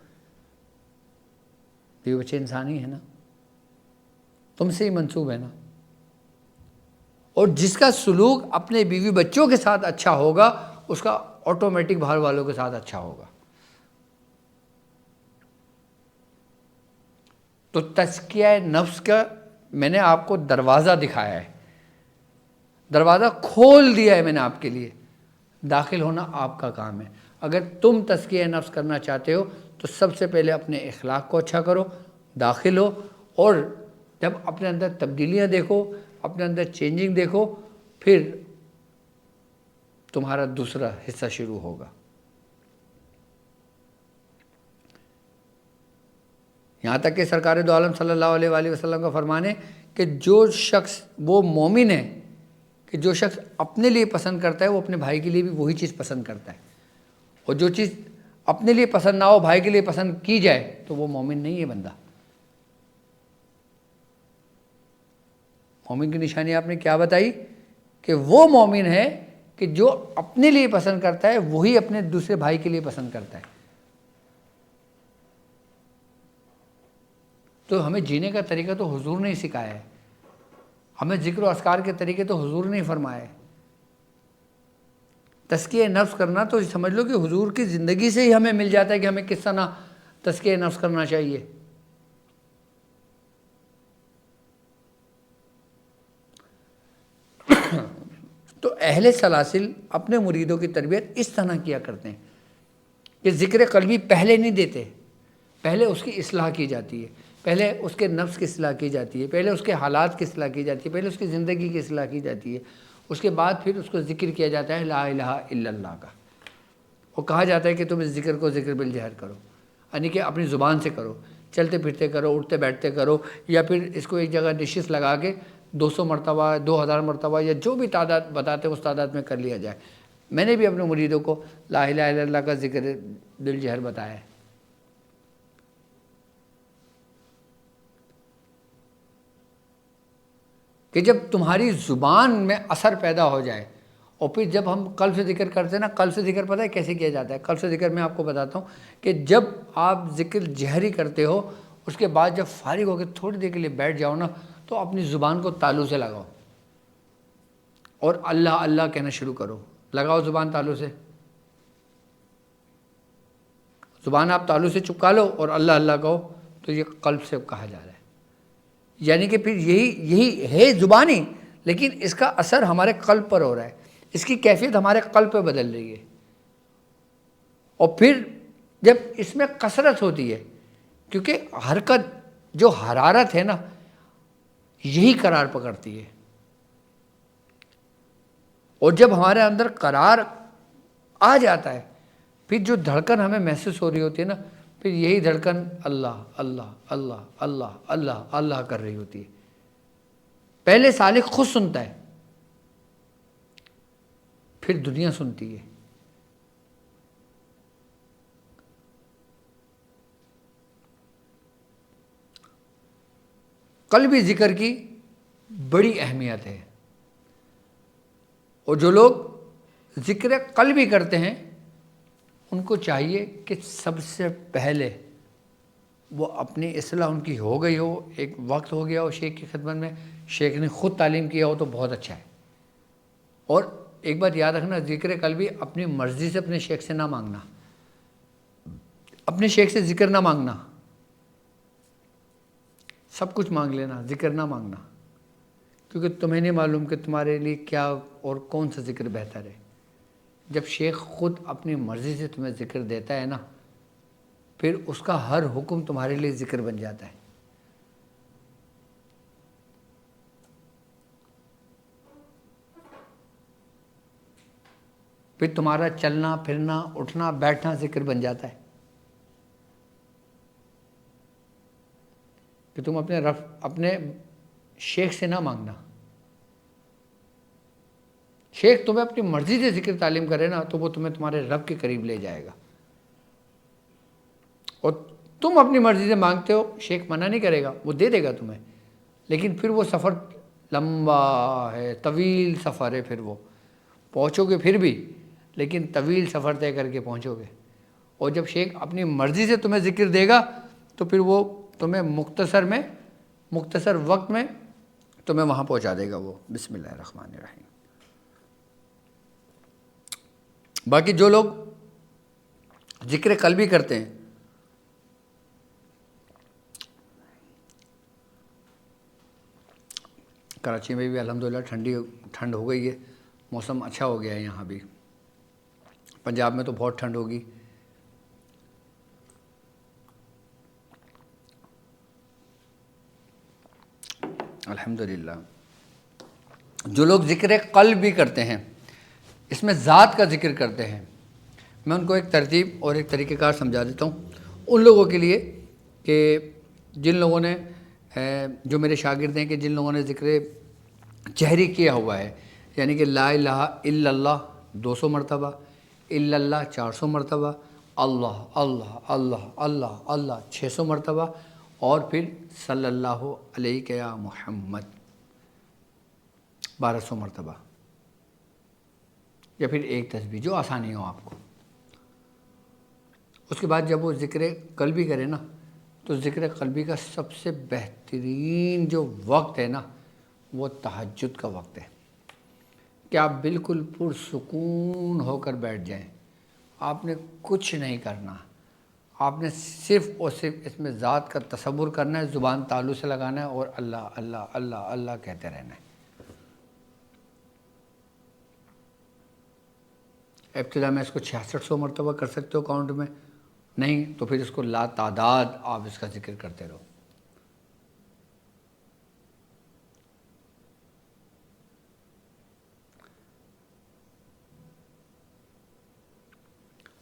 بیوی بچے انسانی ہیں نا، تم سے ہی منسوب ہے نا، اور جس کا سلوک اپنے بیوی بچوں کے ساتھ اچھا ہوگا اس کا آٹومیٹک باہر والوں کے ساتھ اچھا ہوگا۔ تو تزکیہ نفس کا میں نے آپ کو دروازہ دکھایا ہے، دروازہ کھول دیا ہے میں نے آپ کے لیے، داخل ہونا آپ کا کام ہے۔ اگر تم تزکیہ نفس کرنا چاہتے ہو تو سب سے پہلے اپنے اخلاق کو اچھا کرو، داخل ہو، اور جب اپنے اندر تبدیلیاں دیکھو، اپنے اندر چینجنگ دیکھو، پھر تمہارا دوسرا حصہ شروع ہوگا۔ یہاں تک کہ سرکار دو عالم صلی اللہ علیہ وآلہ وسلم کا فرمان ہے کہ جو شخص وہ مومن ہے کہ جو شخص اپنے لیے پسند کرتا ہے وہ اپنے بھائی کے لیے بھی وہی چیز پسند کرتا ہے، اور جو چیز اپنے لیے پسند نہ ہو بھائی کے لیے پسند کی جائے تو وہ مومن نہیں ہے بندہ۔ مومن کی نشانی آپ نے کیا بتائی؟ کہ وہ مومن ہے کہ جو اپنے لیے پسند کرتا ہے وہی اپنے دوسرے بھائی کے لیے پسند کرتا ہے۔ تو ہمیں جینے کا طریقہ تو حضور نے سکھایا ہے، ہمیں ذکر و اذکار کے طریقے تو حضور نے فرمائے۔ تزکیہ نفس کرنا تو سمجھ لو کہ حضور کی زندگی سے ہی ہمیں مل جاتا ہے کہ ہمیں کس طرح تزکیہ نفس کرنا چاہیے۔ تو اہل سلاسل اپنے مریدوں کی تربیت اس طرح کیا کرتے ہیں کہ ذکر قلبی پہلے نہیں دیتے، پہلے اس کی اصلاح کی جاتی ہے، پہلے اس کے نفس کی اصلاح کی جاتی ہے، پہلے اس کے حالات کی اصلاح کی جاتی ہے، پہلے اس کی زندگی کی اصلاح کی جاتی ہے، اس کے بعد پھر اس کو ذکر کیا جاتا ہے لا الہ الا اللہ کا۔ وہ کہا جاتا ہے کہ تم اس ذکر کو ذکر بالجہر کرو، یعنی کہ اپنی زبان سے کرو، چلتے پھرتے کرو، اٹھتے بیٹھتے کرو، یا پھر اس کو ایک جگہ نشست لگا کے 200 مرتبہ 2000 مرتبہ یا جو بھی تعداد بتاتے ہیں اس تعداد میں کر لیا جائے۔ میں نے بھی اپنے مریدوں کو لا الہ الا اللہ کا ذکر بالجہر بتایا ہے۔ کہ جب تمہاری زبان میں اثر پیدا ہو جائے، اور پھر جب ہم قلب سے ذکر کرتے ہیں نا، قلب سے ذکر پتہ ہے کیسے کیا جاتا ہے؟ قلب سے ذکر میں آپ کو بتاتا ہوں کہ جب آپ ذکر جہری کرتے ہو، اس کے بعد جب فارغ ہو کے تھوڑی دیر کے لیے بیٹھ جاؤ نا، تو اپنی زبان کو تالو سے لگاؤ اور اللہ اللہ کہنا شروع کرو۔ لگاؤ زبان تالو سے، زبان آپ تالو سے چپکا لو اور اللہ اللہ کہو، تو یہ قلب سے کہا جا رہا ہے۔ یعنی کہ پھر یہی ہے زبانی، لیکن اس کا اثر ہمارے قلب پر ہو رہا ہے، اس کی کیفیت ہمارے قلب پہ بدل رہی ہے۔ اور پھر جب اس میں کثرت ہوتی ہے، کیونکہ حرکت جو حرارت ہے نا یہی قرار پکڑتی ہے، اور جب ہمارے اندر قرار آ جاتا ہے پھر جو دھڑکن ہمیں محسوس ہو رہی ہوتی ہے نا، پھر یہی دھڑکن اللہ اللہ اللہ اللہ اللہ اللہ کر رہی ہوتی ہے۔ پہلے سالک خود سنتا ہے، پھر دنیا سنتی ہے۔ قلبی ذکر کی بڑی اہمیت ہے، اور جو لوگ ذکر قلبی کرتے ہیں ان کو چاہیے کہ سب سے پہلے وہ اپنی اصلاح ان کی ہو گئی ہو، ایک وقت ہو گیا ہو شیخ کی خدمت میں، شیخ نے خود تعلیم کیا ہو تو بہت اچھا ہے۔ اور ایک بات یاد رکھنا، ذکر قلبی اپنی مرضی سے اپنے شیخ سے نہ مانگنا، اپنے شیخ سے ذکر نہ مانگنا، سب کچھ مانگ لینا، ذکر نہ مانگنا، کیونکہ تمہیں نہیں معلوم کہ تمہارے لیے کیا اور کون سا ذکر بہتر ہے۔ جب شیخ خود اپنی مرضی سے تمہیں ذکر دیتا ہے نا، پھر اس کا ہر حکم تمہارے لیے ذکر بن جاتا ہے۔ پھر تمہارا چلنا پھرنا اٹھنا بیٹھنا ذکر بن جاتا ہے، کہ تم اپنے شیخ سے نہ مانگنا۔ شیخ تمہیں اپنی مرضی سے ذکر تعلیم کرے نا تو وہ تمہیں تمہارے رب کے قریب لے جائے گا۔ اور تم اپنی مرضی سے مانگتے ہو، شیخ منع نہیں کرے گا، وہ دے دے گا تمہیں، لیکن پھر وہ سفر لمبا ہے، طویل سفر ہے، پھر وہ پہنچو گے پھر بھی، لیکن طویل سفر طے کر کے پہنچو گے۔ اور جب شیخ اپنی مرضی سے تمہیں ذکر دے گا تو پھر وہ تمہیں مختصر وقت میں تمہیں وہاں پہنچا دے گا وہ۔ بسم اللہ الرحمن الرحیم۔ باقی جو لوگ ذکر قلبی کرتے ہیں، کراچی میں بھی الحمدللہ ٹھنڈ ہو گئی ہے، موسم اچھا ہو گیا ہے یہاں بھی، پنجاب میں تو بہت ٹھنڈ ہوگی۔ الحمدللہ جو لوگ ذکر قلب بھی کرتے ہیں، اس میں ذات کا ذکر کرتے ہیں، میں ان کو ایک ترتیب اور ایک طریقہ کار سمجھا دیتا ہوں ان لوگوں کے لیے کہ جن لوگوں نے جو میرے شاگرد ہیں، کہ جن لوگوں نے ذکر جہری کیا ہوا ہے، یعنی کہ لا الہ الا اللہ 200 مرتبہ، الا اللہ 400 مرتبہ، اللہ اللہ اللہ اللہ اللہ 600 مرتبہ، اور پھر صلی اللہ علیہ یا محمد 1200 مرتبہ، یا پھر ایک تسبیح جو آسانی ہو آپ کو۔ اس کے بعد جب وہ ذکر قلبی کرے نا، تو ذکر قلبی کا سب سے بہترین جو وقت ہے نا، وہ تہجد کا وقت ہے، کہ آپ بالکل پرسکون ہو کر بیٹھ جائیں، آپ نے کچھ نہیں کرنا، آپ نے صرف اور صرف اس میں ذات کا تصور کرنا ہے، زبان تالو سے لگانا ہے اور اللہ اللہ اللہ اللہ کہتے رہنا ہے۔ ابتدا میں اس کو 6600 مرتبہ کر سکتے ہو کاؤنٹ میں، نہیں تو پھر اس کو لا تعداد آپ اس کا ذکر کرتے رہو۔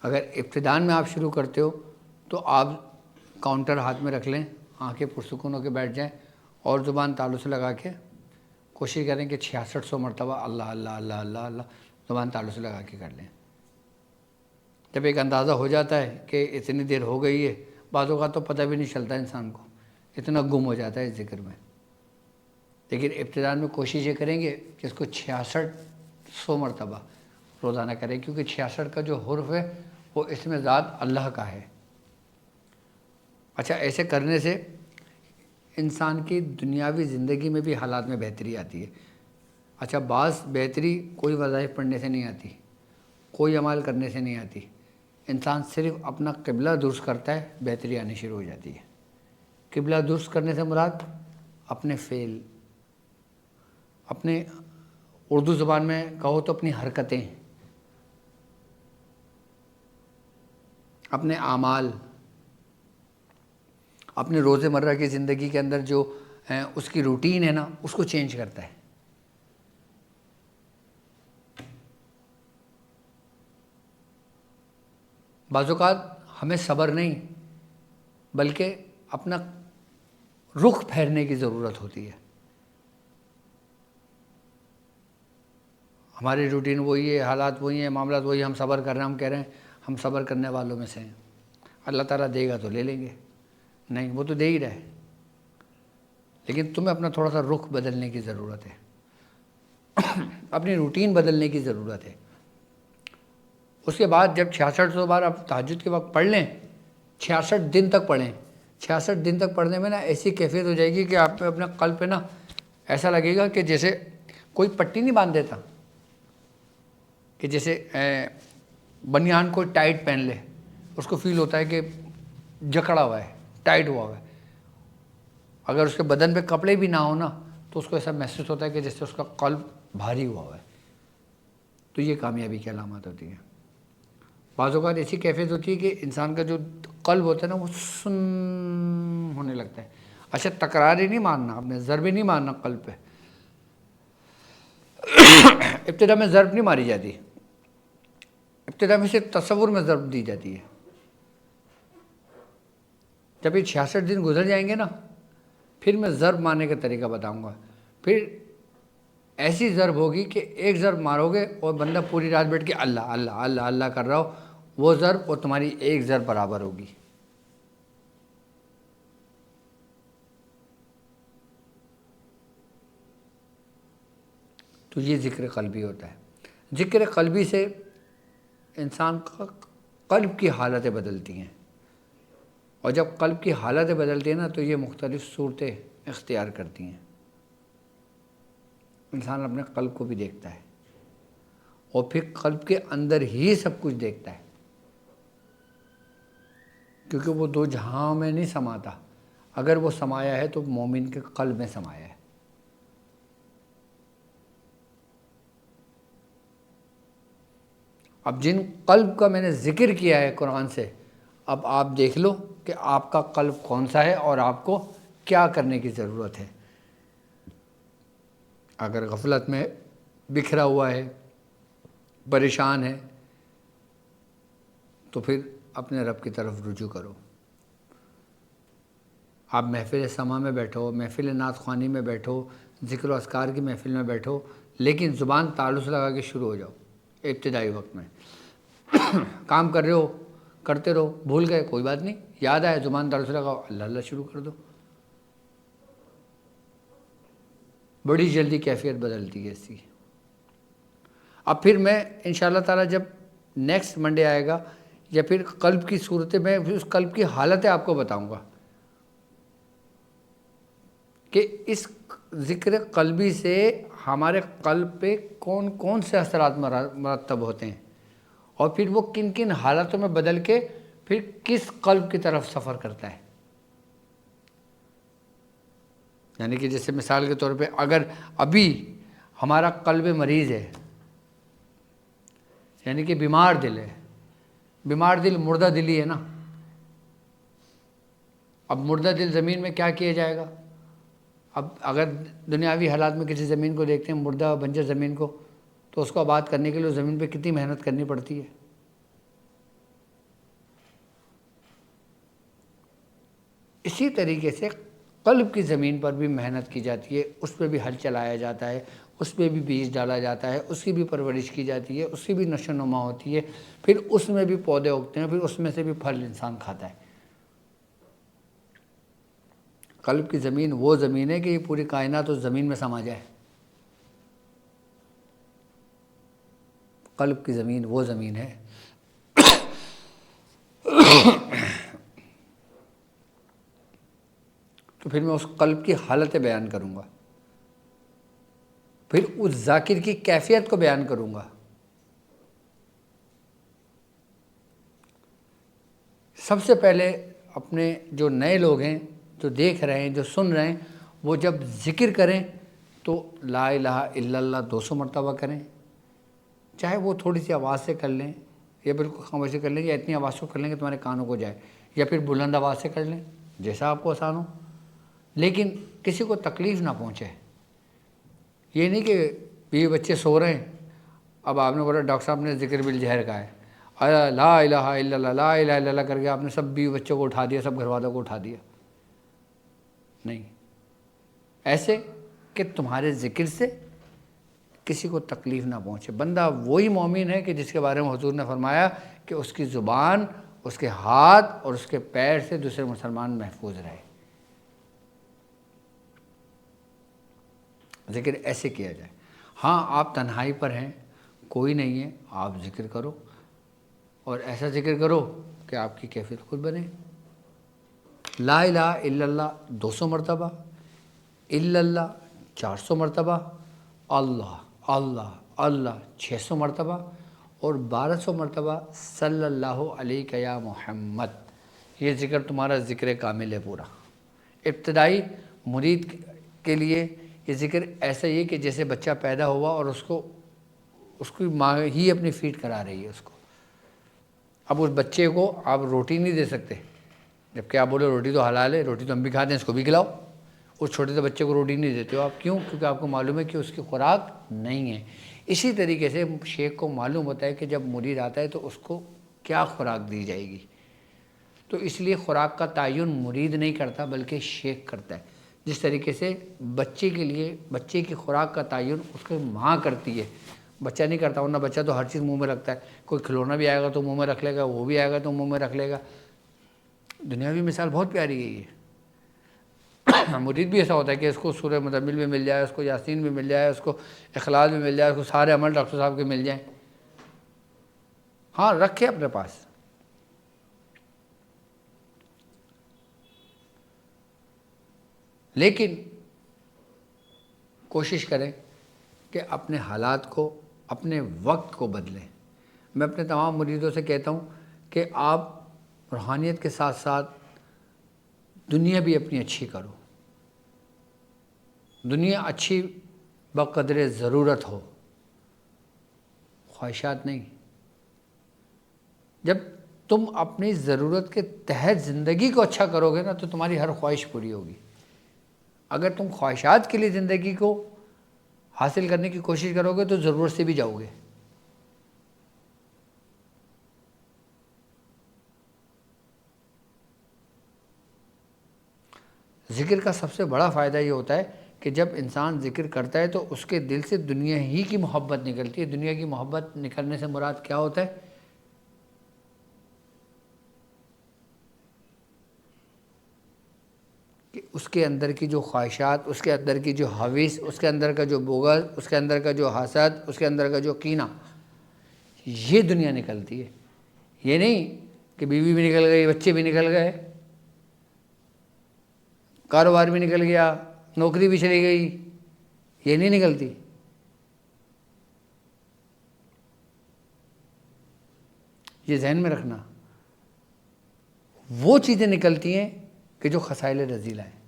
اگر ابتدان میں آپ شروع کرتے ہو تو آپ کاؤنٹر ہاتھ میں رکھ لیں، آنکھیں پرسکون ہو کے بیٹھ جائیں اور زبان تالو سے لگا کے کوشش کریں کہ 6600 مرتبہ اللہ اللہ اللہ اللہ اللہ زبان تالو سے لگا کے کر لیں۔ جب ایک اندازہ ہو جاتا ہے کہ اتنی دیر ہو گئی ہے، بعض اوقات تو پتہ بھی نہیں چلتا انسان کو، اتنا گم ہو جاتا ہے اس ذکر میں، لیکن ابتدان میں کوشش یہ کریں گے کہ اس کو 6600 مرتبہ روزانہ کریں، کیونکہ 66 کا جو حرف ہے وہ اس میں ذات اللہ کا ہے۔ اچھا، ایسے کرنے سے انسان کی دنیاوی زندگی میں بھی حالات میں بہتری آتی ہے۔ اچھا، بعض بہتری کوئی وظائف پڑھنے سے نہیں آتی، کوئی عمل کرنے سے نہیں آتی، انسان صرف اپنا قبلہ درست کرتا ہے، بہتری آنی شروع ہو جاتی ہے۔ قبلہ درست کرنے سے مراد اپنے فعل، اپنے اردو زبان میں کہو تو اپنی حرکتیں، اپنے اعمال، اپنے روز مرہ کی زندگی کے اندر جو اس کی روٹین ہے نا، اس کو چینج کرتا ہے۔ بعض اوقات ہمیں صبر نہیں بلکہ اپنا رخ پھیرنے کی ضرورت ہوتی ہے۔ ہماری روٹین وہی ہے، حالات وہی ہیں، معاملات وہی ہیں، ہم صبر کر رہے ہیں، ہم کہہ رہے ہیں ہم صبر کرنے والوں میں سے ہیں، اللہ تعالیٰ دے گا تو لے لیں گے، نہیں وہ تو دے ہی رہے، لیکن تمہیں اپنا تھوڑا سا رخ بدلنے کی ضرورت ہے، اپنی روٹین بدلنے کی ضرورت ہے۔ اس کے بعد جب 6600 بار آپ تہجد کے وقت پڑھ لیں، 66 دن تک پڑھیں، 66 دن تک پڑھنے میں نا ایسی کیفیت ہو جائے گی کہ آپ پہ اپنے قلب پہ نا ایسا لگے گا کہ جیسے کوئی پٹی نہیں باندھ دیتا، کہ جیسے بنیان کو ٹائٹ پہن لے، اس کو فیل ہوتا ہے کہ جکڑا ہوا ہے، ٹائٹ ہوا ہوا ہے۔ اگر اس کے بدن پہ کپڑے بھی نہ ہو نا تو اس کو ایسا محسوس ہوتا ہے کہ جیسے اس کا قلب بھاری ہوا ہوا ہے۔ تو یہ کامیابی کی علامت ہوتی ہے۔ بعض اوقات ایسی کیفیت ہوتی ہے کہ انسان کا جو قلب ہوتا ہے نا وہ سن ہونے لگتا ہے۔ اچھا، تکرار ہی نہیں مارنا، آپ نے ضرب نہیں مارنا قلب پہ، ابتدا میں ضرب نہیں ماری جاتی، ابتدا میں صرف تصور میں ضرب دی جاتی ہے۔ جب یہ 66 دن گزر جائیں گے نا، پھر میں ضرب مارنے کا طریقہ بتاؤں گا، پھر ایسی ضرب ہوگی کہ ایک ضرب مارو گے اور بندہ پوری رات بیٹھ کے اللہ اللہ اللہ اللہ کر رہا ہو، وہ ضرب اور تمہاری ایک ضرب برابر ہوگی۔ تو یہ ذکر قلبی ہوتا ہے۔ ذکر قلبی سے انسان کا قلب کی حالتیں بدلتی ہیں، اور جب قلب کی حالتیں بدلتی ہیں نا تو یہ مختلف صورتیں اختیار کرتی ہیں۔ انسان اپنے قلب کو بھی دیکھتا ہے اور پھر قلب کے اندر ہی سب کچھ دیکھتا ہے، کیونکہ وہ دو جہاں میں نہیں سماتا۔ اگر وہ سمایا ہے تو مومن کے قلب میں سمایا ہے۔ اب جن قلب کا میں نے ذکر کیا ہے قرآن سے، اب آپ دیکھ لو کہ آپ کا قلب کون سا ہے اور آپ کو کیا کرنے کی ضرورت ہے۔ اگر غفلت میں بکھرا ہوا ہے، پریشان ہے، تو پھر اپنے رب کی طرف رجوع کرو۔ آپ محفل سما میں بیٹھو، محفل نعت خوانی میں بیٹھو، ذکر و اذکار کی محفل میں بیٹھو، لیکن زبان تعلق لگا کے شروع ہو جاؤ۔ ابتدائی وقت میں کام کر رہے ہو، کرتے رہو، بھول گئے کوئی بات نہیں، یاد آئے زبان تعلق لگاؤ، اللہ اللہ شروع کر دو، بڑی جلدی کیفیت بدلتی ہے اس کی۔ اب پھر میں انشاءاللہ تعالیٰ جب نیکسٹ منڈے آئے گا یا پھر قلب کی صورتیں، میں اس قلب کی حالتیں آپ کو بتاؤں گا کہ اس ذکر قلبی سے ہمارے قلب پہ کون کون سے اثرات مرتب ہوتے ہیں، اور پھر وہ کن کن حالتوں میں بدل کے پھر کس قلب کی طرف سفر کرتا ہے۔ یعنی کہ جیسے مثال کے طور پہ اگر ابھی ہمارا قلب مریض ہے، یعنی کہ بیمار دل ہے، بیمار دل مردہ دلی ہے نا، اب مردہ دل زمین میں کیا کیا جائے گا؟ اب اگر دنیاوی حالات میں کسی زمین کو دیکھتے ہیں، مردہ بنجر زمین کو، تو اس کو آباد کرنے کے لیے زمین پہ کتنی محنت کرنی پڑتی ہے۔ اسی طریقے سے قلب کی زمین پر بھی محنت کی جاتی ہے، اس پہ بھی ہل چلایا جاتا ہے، اس پہ بھی بیج ڈالا جاتا ہے، اس کی بھی پرورش کی جاتی ہے، اس کی بھی نشو و نما ہوتی ہے، پھر اس میں بھی پودے اگتے ہیں، پھر اس میں سے بھی پھل انسان کھاتا ہے۔ قلب کی زمین وہ زمین ہے کہ یہ پوری کائنات اس زمین میں سما جائے۔ قلب کی زمین وہ زمین ہے تو پھر میں اس قلب کی حالتیں بیان کروں گا، پھر اس ذاکر کی کیفیت کو بیان کروں گا۔ سب سے پہلے اپنے جو نئے لوگ ہیں، جو دیکھ رہے ہیں، جو سن رہے ہیں، وہ جب ذکر کریں تو لا الہ الا اللہ 200 مرتبہ کریں، چاہے وہ تھوڑی سی آواز سے کر لیں یا بالکل خاموشی سے کر لیں، یا اتنی آواز سے کر لیں کہ تمہارے کانوں کو جائے، یا پھر بلند آواز سے کر لیں، جیسا آپ کو آسان ہو، لیکن کسی کو تکلیف نہ پہنچے۔ یہ نہیں کہ بیوی بچے سو رہے ہیں، اب آپ نے بولا ڈاکٹر صاحب نے ذکر بالجہر کا ہے، لا الہ الا اللہ، لا الہ الا اللہ کر کے آپ نے سب بیوی بچوں کو اٹھا دیا، سب گھر والوں کو اٹھا دیا۔ نہیں، ایسے کہ تمہارے ذکر سے کسی کو تکلیف نہ پہنچے۔ بندہ وہی مومن ہے کہ جس کے بارے میں حضور نے فرمایا کہ اس کی زبان، اس کے ہاتھ اور اس کے پیر سے دوسرے مسلمان محفوظ رہے۔ ذکر ایسے کیا جائے۔ ہاں، آپ تنہائی پر ہیں، کوئی نہیں ہے، آپ ذکر کرو، اور ایسا ذکر کرو کہ آپ کی کیفیت خود بنے۔ لا الہ الا اللہ 200 مرتبہ، الا اللہ 400 مرتبہ، اللہ اللہ اللہ 600 مرتبہ، اور 1200 مرتبہ صلی اللہ علیہ یا محمد۔ یہ ذکر تمہارا ذکر کامل ہے پورا۔ ابتدائی مرید کے لیے یہ ذکر ایسا ہی ہے کہ جیسے بچہ پیدا ہوا اور اس کی ماں ہی اپنی فیڈ کرا رہی ہے اس کو۔ اب اس بچے کو آپ روٹی نہیں دے سکتے، جبکہ آپ بولے روٹی تو حلال ہے، روٹی تو ہم بھی کھاتے ہیں، اس کو بھی کھلاؤ۔ اس چھوٹے سے بچے کو روٹی نہیں دیتے ہو آپ، کیوں؟ کیونکہ آپ کو معلوم ہے کہ اس کی خوراک نہیں ہے۔ اسی طریقے سے شیخ کو معلوم ہوتا ہے کہ جب مرید آتا ہے تو اس کو کیا خوراک دی جائے گی، تو اس لیے خوراک کا تعین مرید نہیں کرتا بلکہ شیخ کرتا ہے۔ جس طریقے سے بچے کے لیے بچے کی خوراک کا تعین اس کی ماں کرتی ہے، بچہ نہیں کرتا، ورنہ بچہ تو ہر چیز منہ میں رکھتا ہے، کوئی کھلونا بھی آئے گا تو منہ میں رکھ لے گا، وہ بھی آئے گا تو منہ میں رکھ لے گا۔ دنیاوی مثال بہت پیاری ہے یہ، مرید بھی ایسا ہوتا ہے کہ اس کو سورہ مزمل بھی مل جائے، اس کو یاسین بھی مل جائے، اس کو اخلاص بھی مل جائے، اس کو سارے عمل ڈاکٹر صاحب کے مل جائیں. ہاں رکھے اپنے پاس. لیکن کوشش کریں کہ اپنے حالات کو، اپنے وقت کو بدلیں. میں اپنے تمام مریدوں سے کہتا ہوں کہ آپ روحانیت کے ساتھ ساتھ دنیا بھی اپنی اچھی کرو. دنیا اچھی بقدر ضرورت ہو، خواہشات نہیں. جب تم اپنی ضرورت کے تحت زندگی کو اچھا کرو گے نا تو تمہاری ہر خواہش پوری ہوگی. اگر تم خواہشات کے لیے زندگی کو حاصل کرنے کی کوشش کرو گے تو ضرورت سے بھی جاؤ گے. ذکر کا سب سے بڑا فائدہ یہ ہوتا ہے کہ جب انسان ذکر کرتا ہے تو اس کے دل سے دنیا ہی کی محبت نکلتی ہے. دنیا کی محبت نکلنے سے مراد کیا ہوتا ہے؟ کہ اس کے اندر کی جو خواہشات، اس کے اندر کی جو حویث، اس کے اندر کا جو بغض، اس کے اندر کا جو حسد، اس کے اندر کا جو کینہ، یہ دنیا نکلتی ہے. یہ نہیں کہ بیوی بھی نکل گئی، بچے بھی نکل گئے، کاروبار بھی نکل گیا، نوکری بھی چلی گئی، یہ نہیں نکلتی. یہ ذہن میں رکھنا. وہ چیزیں نکلتی ہیں کہ جو خسائل رذیلہ ہیں،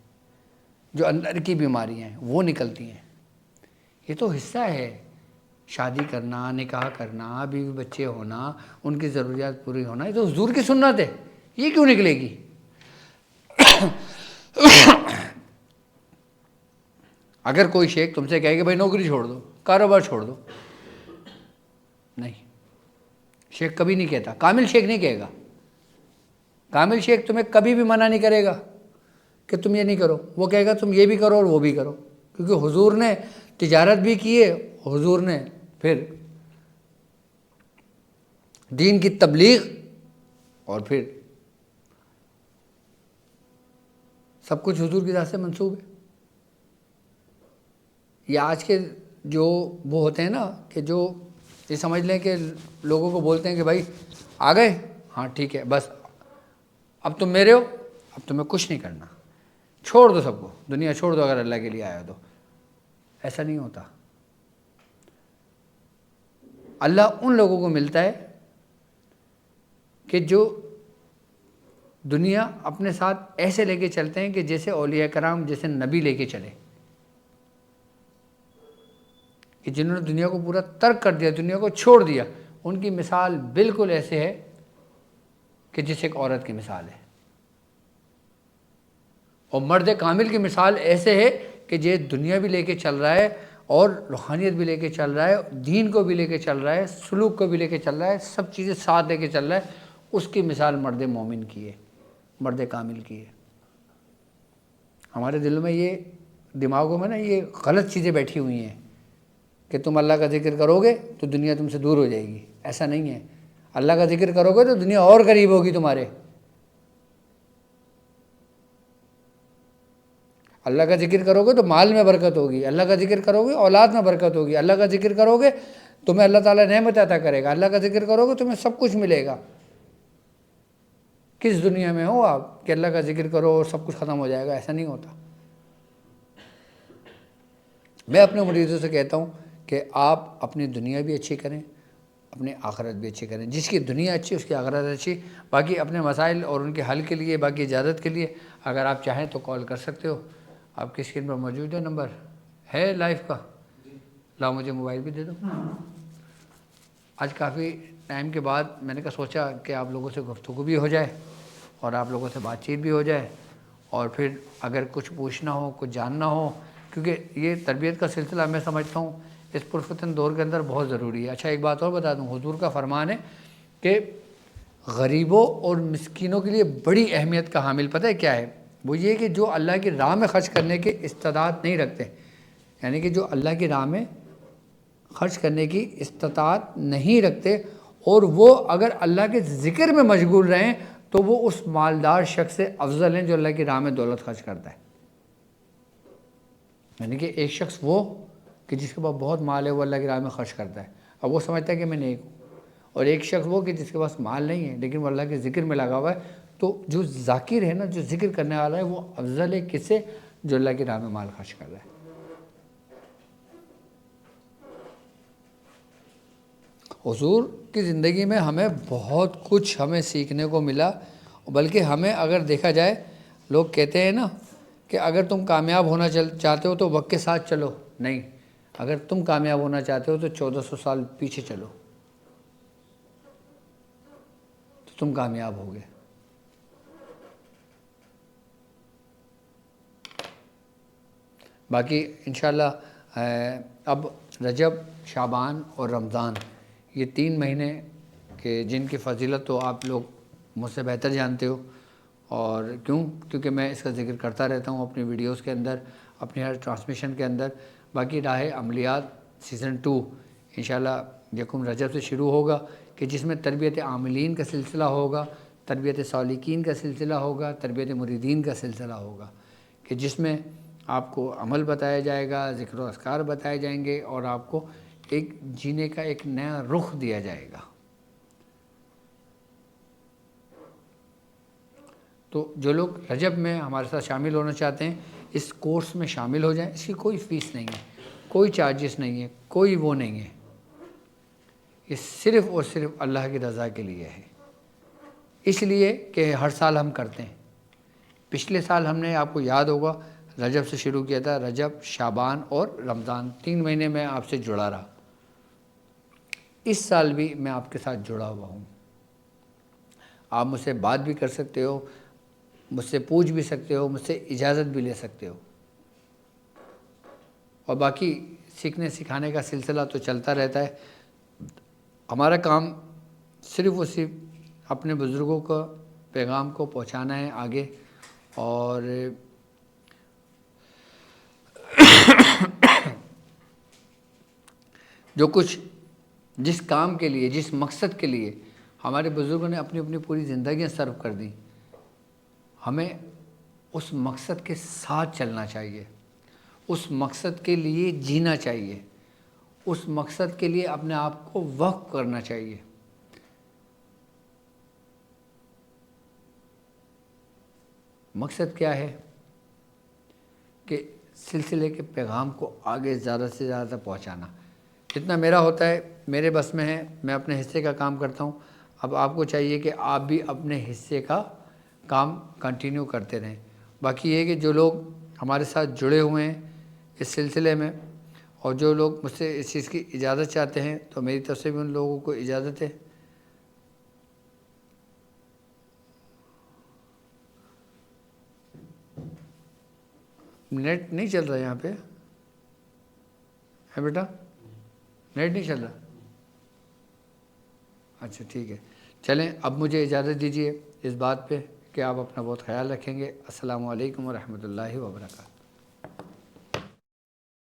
جو اندر کی بیماریاں ہیں، وہ نکلتی ہیں. یہ تو حصہ ہے. شادی کرنا، نکاح کرنا، بیوی بچے ہونا، ان کی ضروریات پوری ہونا، یہ تو حضور کی سنت ہے. یہ کیوں نکلے گی؟ اگر کوئی شیخ تم سے کہے کہ بھائی نوکری چھوڑ دو، کاروبار چھوڑ دو، نہیں، شیخ کبھی نہیں کہتا. کامل شیخ نہیں کہے گا. کامل شیخ تمہیں کبھی بھی منع نہیں کرے گا کہ تم یہ نہیں کرو. وہ کہے گا تم یہ بھی کرو اور وہ بھی کرو. کیونکہ حضور نے تجارت بھی کی ہے، حضور نے پھر دین کی تبلیغ، اور پھر سب کچھ حضور کی ذات سے منسوب ہے. یہ آج کے جو وہ ہوتے ہیں نا کہ جو یہ سمجھ لیں کہ لوگوں کو بولتے ہیں کہ بھائی آ گئے، ہاں ٹھیک ہے، بس اب تم میرے ہو، اب تمہیں کچھ نہیں کرنا، چھوڑ دو سب کو، دنیا چھوڑ دو اگر اللہ کے لیے آیا تو. ایسا نہیں ہوتا. اللہ ان لوگوں کو ملتا ہے کہ جو دنیا اپنے ساتھ ایسے لے کے چلتے ہیں کہ جیسے اولیاء کرام، جیسے نبی لے کے چلے، کہ جنہوں نے دنیا کو پورا ترک کر دیا، دنیا کو چھوڑ دیا. ان کی مثال بالکل ایسے ہے کہ جیسے ایک عورت کی مثال ہے. اور مرد کامل کی مثال ایسے ہے کہ یہ دنیا بھی لے کے چل رہا ہے اور روحانیت بھی لے کے چل رہا ہے، دین کو بھی لے کے چل رہا ہے، سلوک کو بھی لے کے چل رہا ہے، سب چیزیں ساتھ لے کے چل رہا ہے. اس کی مثال مرد مومن کی ہے، مرد کامل کی ہے. ہمارے دل میں یہ، دماغوں میں نا یہ غلط چیزیں بیٹھی ہوئی ہیں کہ تم اللہ کا ذکر کرو گے تو دنیا تم سے دور ہو جائے گی. ایسا نہیں ہے. اللہ کا ذکر کرو گے تو دنیا اور قریب ہوگی تمہارے. اللہ کا ذکر کرو گے تو مال میں برکت ہوگی. اللہ کا ذکر کرو گے اولاد میں برکت ہوگی. اللہ کا ذکر کرو گے تمہیں اللہ تعالیٰ نعمت عطا کرے گا. اللہ کا ذکر کرو گے تمہیں سب کچھ ملے گا. کس دنیا میں ہو آپ کہ اللہ کا ذکر کرو اور سب کچھ ختم ہو جائے گا؟ ایسا نہیں ہوتا. میں اپنے مریدوں سے کہتا ہوں کہ آپ اپنی دنیا بھی اچھی کریں، اپنی آخرت بھی اچھی کریں. جس کی دنیا اچھی اس کی آخرت اچھی. باقی اپنے مسائل اور ان کے حل کے لیے، باقی اجازت کے لیے اگر آپ چاہیں تو کال کر سکتے ہو. آپ کی اسکرین پر موجود ہے، نمبر ہے لائف کا. لاؤ مجھے موبائل بھی دے دو. آج کافی ٹائم کے بعد میں نے کہا سوچا کہ آپ لوگوں سے گفتگو بھی ہو جائے اور آپ لوگوں سے بات چیت بھی ہو جائے، اور پھر اگر کچھ پوچھنا ہو، کچھ جاننا ہو، کیونکہ یہ تربیت کا سلسلہ میں سمجھتا ہوں اس پرفتن دور کے اندر بہت ضروری ہے. اچھا ایک بات اور بتا دوں، حضور کا فرمان ہے کہ غریبوں اور مسکینوں کے لیے بڑی اہمیت کا حامل پتہ ہے کیا ہے؟ وہ یہ کہ جو اللہ کی راہ میں خرچ کرنے کے استطاعت نہیں رکھتے، یعنی کہ جو اللہ کی راہ میں خرچ کرنے کی استطاعت نہیں رکھتے اور وہ اگر اللہ کے ذکر میں مشغول رہیں تو وہ اس مالدار شخص سے افضل ہیں جو اللہ کی راہ میں دولت خرچ کرتا ہے. یعنی کہ ایک شخص وہ کہ جس کے پاس بہت مال ہے، وہ اللہ کی راہ میں خرچ کرتا ہے، اب وہ سمجھتا ہے کہ میں نیک ہوں. اور ایک شخص وہ کہ جس کے پاس مال نہیں ہے لیکن وہ اللہ کے ذکر میں لگا ہوا ہے. تو جو ذاکر ہے نا، جو ذکر کرنے والا ہے، وہ افضل ہے کس سے؟ جو اللہ کی راہ میں مال خرچ کر رہا ہے. حضور کی زندگی میں ہمیں بہت کچھ ہمیں سیکھنے کو ملا، بلکہ ہمیں اگر دیکھا جائے، لوگ کہتے ہیں نا کہ اگر تم کامیاب ہونا چاہتے ہو تو وقت کے ساتھ چلو. نہیں، اگر تم کامیاب ہونا چاہتے ہو تو 1400 سال پیچھے چلو تو تم کامیاب ہوگے. باقی انشاءاللہ اب رجب، شعبان اور رمضان، یہ 3 مہینے کہ جن کی فضیلت تو آپ لوگ مجھ سے بہتر جانتے ہو. اور کیونکہ میں اس کا ذکر کرتا رہتا ہوں اپنی ویڈیوز کے اندر، اپنی ہر ٹرانسمیشن کے اندر. باقی راہ عملیات سیزن 2 انشاءاللہ یکم رجب سے شروع ہوگا، کہ جس میں تربیت عاملین کا سلسلہ ہوگا، تربیت سالکین کا سلسلہ ہوگا، تربیت مریدین کا سلسلہ ہوگا، کہ جس میں آپ کو عمل بتایا جائے گا، ذکر و اذکار بتائے جائیں گے، اور آپ کو ایک جینے کا ایک نیا رخ دیا جائے گا. تو جو لوگ رجب میں ہمارے ساتھ شامل ہونا چاہتے ہیں، اس کورس میں شامل ہو جائیں. اس کی کوئی فیس نہیں ہے، کوئی چارجز نہیں ہے، کوئی وہ نہیں ہے. یہ صرف اور صرف اللہ کی رضا کے لیے ہے، اس لیے کہ ہر سال ہم کرتے ہیں. پچھلے سال ہم نے، آپ کو یاد ہوگا، رجب سے شروع کیا تھا. رجب، شعبان اور رمضان 3 مہینے میں آپ سے جڑا رہا. اس سال بھی میں آپ کے ساتھ جڑا ہوا ہوں. آپ مجھ سے بات بھی کر سکتے ہو، مجھ سے پوچھ بھی سکتے ہو، مجھ سے اجازت بھی لے سکتے ہو. اور باقی سیکھنے سکھانے کا سلسلہ تو چلتا رہتا ہے. ہمارا کام صرف اور صرف اپنے بزرگوں کا پیغام کو پہنچانا ہے آگے. اور جو کچھ، جس کام کے لیے، جس مقصد کے لیے ہمارے بزرگوں نے اپنی اپنی پوری زندگیاں صرف کر دیں، ہمیں اس مقصد کے ساتھ چلنا چاہیے، اس مقصد کے لیے جینا چاہیے، اس مقصد کے لیے اپنے آپ کو وقف کرنا چاہیے. مقصد کیا ہے؟ کہ سلسلے کے پیغام کو آگے زیادہ سے زیادہ پہنچانا. جتنا میرا ہوتا ہے، میرے بس میں ہے، میں اپنے حصے کا کام کرتا ہوں. اب آپ کو چاہیے کہ آپ بھی اپنے حصے کا کام کنٹینیو کرتے رہیں. باقی یہ کہ جو لوگ ہمارے ساتھ جڑے ہوئے ہیں اس سلسلے میں، اور جو لوگ مجھ سے اس چیز کی اجازت چاہتے ہیں، تو میری طرف سے بھی ان لوگوں کو اجازت ہے. نیٹ نہیں چل رہا یہاں پہ ہے بیٹا؟ نیٹ نہیں چل رہا؟ اچھا ٹھیک ہے، چلیں اب مجھے اجازت دیجیے اس بات پہ کہ آپ اپنا بہت خیال رکھیں گے. السلام علیکم ورحمۃ اللہ وبرکاتہ.